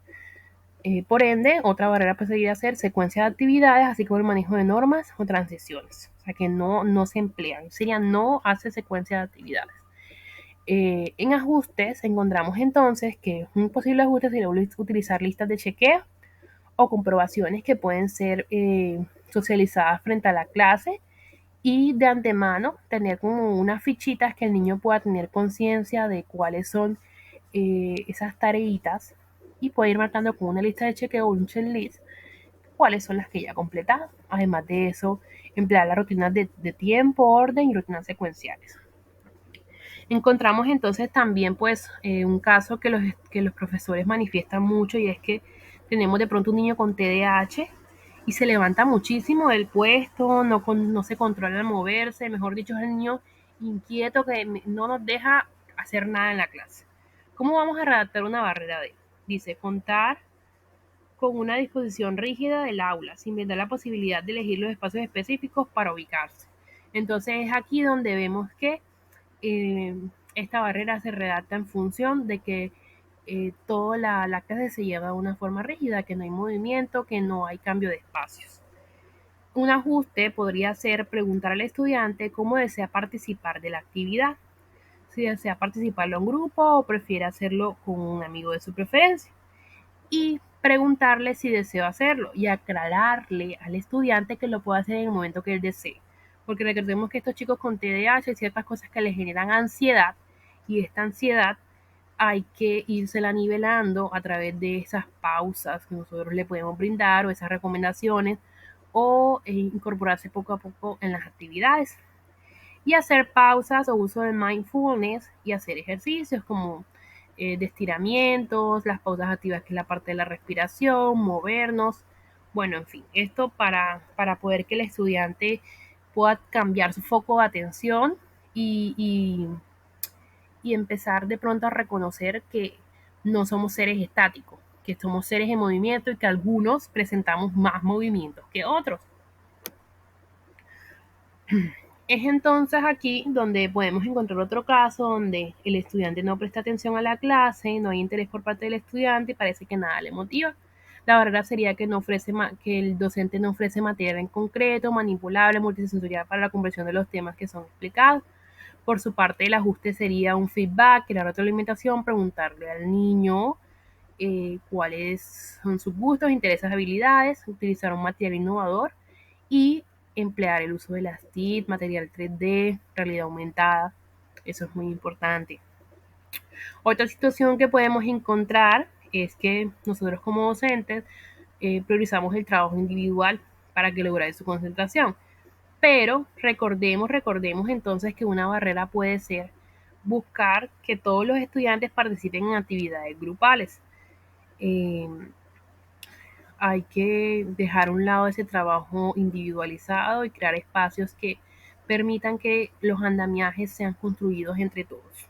Por ende, otra barrera pues sería hacer secuencias de actividades, así como el manejo de normas o transiciones. O sea, que no se emplean. Sería: no hace secuencia de actividades. En ajustes encontramos entonces que un posible ajuste sería utilizar listas de chequeo o comprobaciones que pueden ser socializadas frente a la clase, y de antemano tener como unas fichitas que el niño pueda tener conciencia de cuáles son esas tareitas, y puede ir marcando con una lista de chequeo o un checklist cuáles son las que ya ha completado. Además de eso, emplear las rutinas de tiempo, orden y rutinas secuenciales. Encontramos entonces también pues un caso que los profesores manifiestan mucho, y es que tenemos de pronto un niño con TDAH y se levanta muchísimo del puesto, no se controla al moverse, mejor dicho, es el niño inquieto que no nos deja hacer nada en la clase. ¿Cómo vamos a redactar una barrera de? Dice: contar con una disposición rígida del aula, sin brindar la posibilidad de elegir los espacios específicos para ubicarse. Entonces es aquí donde vemos que eh, esta barrera se redacta en función de que toda la clase se lleva de una forma rígida, que no hay movimiento, que no hay cambio de espacios. Un ajuste podría ser preguntar al estudiante cómo desea participar de la actividad, si desea participarlo en grupo o prefiere hacerlo con un amigo de su preferencia, y preguntarle si desea hacerlo y aclararle al estudiante que lo puede hacer en el momento que él desee. Porque recordemos que estos chicos con TDAH hay ciertas cosas que les generan ansiedad, y esta ansiedad hay que írsela nivelando a través de esas pausas que nosotros le podemos brindar, o esas recomendaciones, o incorporarse poco a poco en las actividades. Y hacer pausas o uso de mindfulness y hacer ejercicios como de estiramientos, las pausas activas, que es la parte de la respiración, movernos. Bueno, en fin, esto para poder que el estudiante pueda cambiar su foco de atención y, y, y empezar de pronto a reconocer que no somos seres estáticos, que somos seres en movimiento, y que algunos presentamos más movimientos que otros. Es entonces aquí donde podemos encontrar otro caso donde el estudiante no presta atención a la clase, no hay interés por parte del estudiante y parece que nada le motiva. La verdad sería que, que el docente no ofrece material en concreto, manipulable, multisensorial para la comprensión de los temas que son explicados. Por su parte, el ajuste sería un feedback, la retroalimentación, preguntarle al niño cuáles son sus gustos, intereses, habilidades, utilizar un material innovador y emplear el uso de las TIC, material 3D, realidad aumentada. Eso es muy importante. Otra situación que podemos encontrar es que nosotros como docentes priorizamos el trabajo individual para que logre su concentración. Pero recordemos entonces que una barrera puede ser buscar que todos los estudiantes participen en actividades grupales. Eh, Hay que dejar a un lado ese trabajo individualizado y crear espacios que permitan que los andamiajes sean construidos entre todos.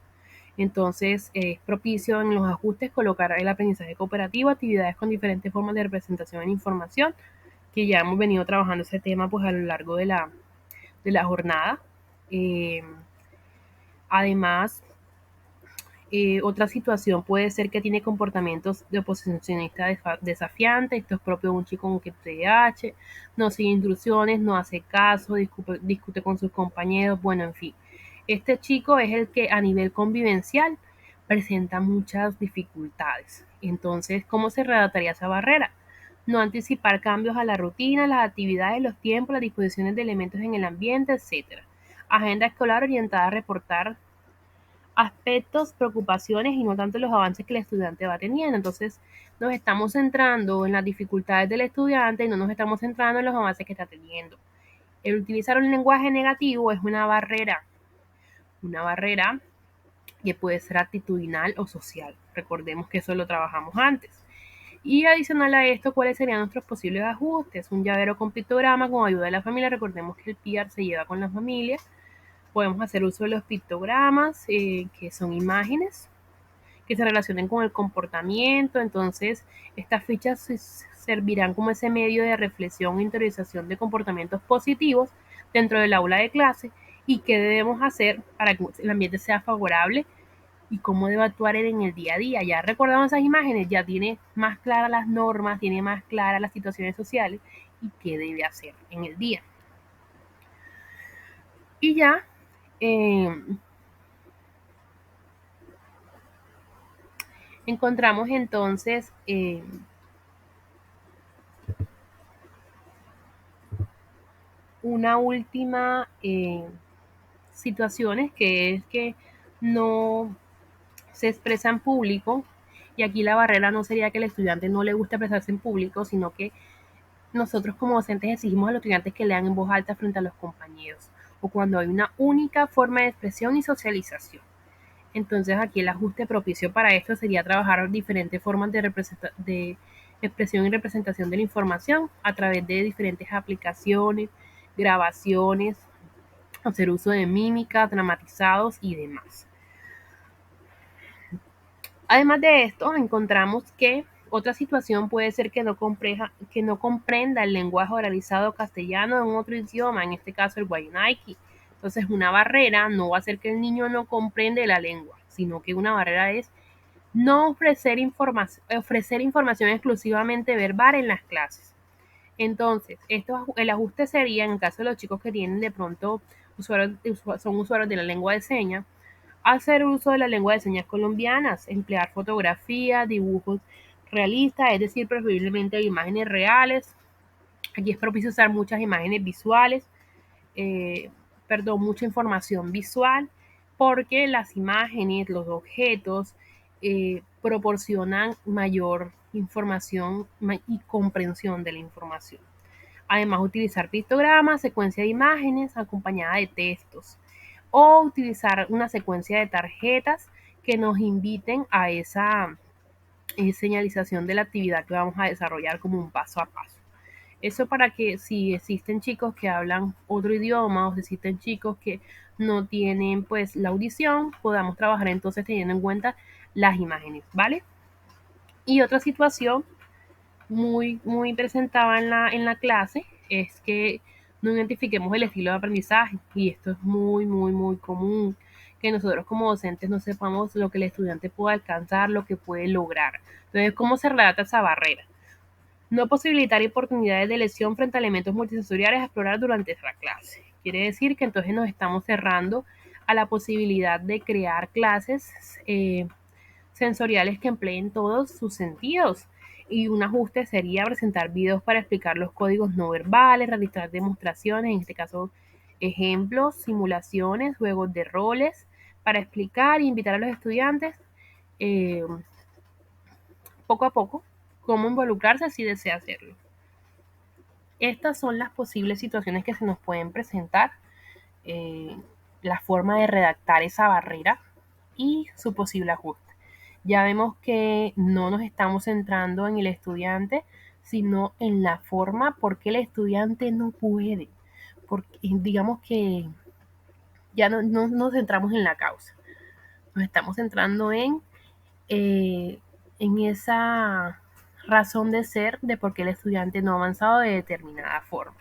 Entonces, es propicio en los ajustes colocar el aprendizaje cooperativo, actividades con diferentes formas de representación en información, que ya hemos venido trabajando ese tema pues a lo largo de la jornada. Eh, Además, otra situación puede ser que tiene comportamientos de oposicionista desafiante. Esto es propio de un chico con TDAH, no sigue instrucciones, no hace caso, discute con sus compañeros, bueno, en fin. Este chico es el que a nivel convivencial presenta muchas dificultades. Entonces, ¿cómo se redactaría esa barrera? No anticipar cambios a la rutina, las actividades, los tiempos, las disposiciones de elementos en el ambiente, etc. Agenda escolar orientada a reportar aspectos, preocupaciones y no tanto los avances que el estudiante va teniendo. Entonces nos estamos centrando en las dificultades del estudiante y no nos estamos centrando en los avances que está teniendo. El utilizar un lenguaje negativo es una barrera que puede ser actitudinal o social. Recordemos que eso lo trabajamos antes. Y adicional a esto, ¿cuáles serían nuestros posibles ajustes? Un llavero con pictograma con ayuda de la familia. Recordemos que el PR se lleva con la familia. Podemos hacer uso de los pictogramas, que son imágenes que se relacionen con el comportamiento. Entonces, estas fichas servirán como ese medio de reflexión e interiorización de comportamientos positivos dentro del aula de clase y qué debemos hacer para que el ambiente sea favorable y cómo debe actuar él en el día a día. Ya recordamos esas imágenes, ya tiene más claras las normas, tiene más claras las situaciones sociales y qué debe hacer en el día. Y ya encontramos entonces una última situaciones, que es que no se expresa en público, y aquí la barrera no sería que el estudiante no le guste expresarse en público, sino que nosotros como docentes exigimos a los estudiantes que lean en voz alta frente a los compañeros, o cuando hay una única forma de expresión y socialización. Entonces aquí el ajuste propicio para esto sería trabajar diferentes formas de expresión y representación de la información a través de diferentes aplicaciones, grabaciones, hacer uso de mímica, dramatizados y demás. Además de esto, encontramos que otra situación puede ser que no comprenda el lenguaje oralizado castellano en otro idioma, en este caso el guaynaiki. Entonces, una barrera no va a ser que el niño no comprende la lengua, sino que una barrera es no ofrecer información exclusivamente verbal en las clases. Entonces, el ajuste sería en el caso de los chicos que tienen de pronto son usuarios de la lengua de señas, hacer uso de la lengua de señas colombianas, emplear fotografías, dibujos realistas, es decir, preferiblemente imágenes reales. Aquí es propicio usar muchas imágenes visuales, eh, mucha información visual, porque las imágenes, los objetos, proporcionan mayor información y comprensión de la información. Además, utilizar pictogramas, secuencia de imágenes acompañada de textos, o utilizar una secuencia de tarjetas que nos inviten a esa señalización de la actividad que vamos a desarrollar como un paso a paso. Eso para que si existen chicos que hablan otro idioma o si existen chicos que no tienen pues la audición, podamos trabajar entonces teniendo en cuenta las imágenes, ¿vale? Y otra situación muy presentada en la clase es que no identifiquemos el estilo de aprendizaje, y esto es muy común, que nosotros como docentes no sepamos lo que el estudiante puede alcanzar, lo que puede lograr. Entonces, ¿cómo se relata esa barrera? No posibilitar oportunidades de lesión frente a elementos multisensoriales a explorar durante la clase. Quiere decir que entonces nos estamos cerrando a la posibilidad de crear clases sensoriales que empleen todos sus sentidos. Y un ajuste sería presentar videos para explicar los códigos no verbales, realizar demostraciones, en este caso ejemplos, simulaciones, juegos de roles, para explicar e invitar a los estudiantes eh, poco a poco cómo involucrarse si desea hacerlo. Estas son las posibles situaciones que se nos pueden presentar, eh, la forma de redactar esa barrera y su posible ajuste. Ya vemos que no nos estamos centrando en el estudiante, sino en la forma por qué el estudiante no puede. Porque digamos que ya no nos centramos en la causa, nos estamos centrando en esa razón de ser de por qué el estudiante no ha avanzado de determinada forma.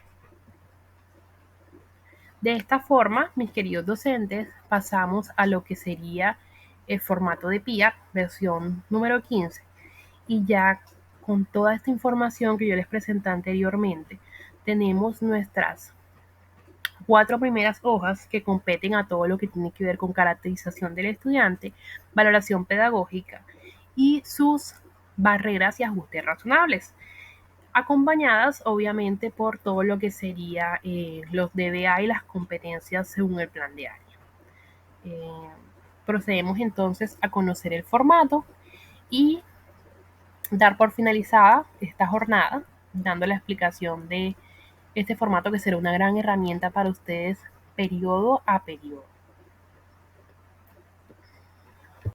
De esta forma, mis queridos docentes, pasamos a lo que sería el formato de PIA, versión número 15, y ya con toda esta información que yo les presenté anteriormente, tenemos nuestras 4 primeras hojas que competen a todo lo que tiene que ver con caracterización del estudiante, valoración pedagógica y sus barreras y ajustes razonables, acompañadas obviamente por todo lo que sería los DBA y las competencias según el plan de área. Procedemos entonces a conocer el formato y dar por finalizada esta jornada, dando la explicación de este formato que será una gran herramienta para ustedes periodo a periodo.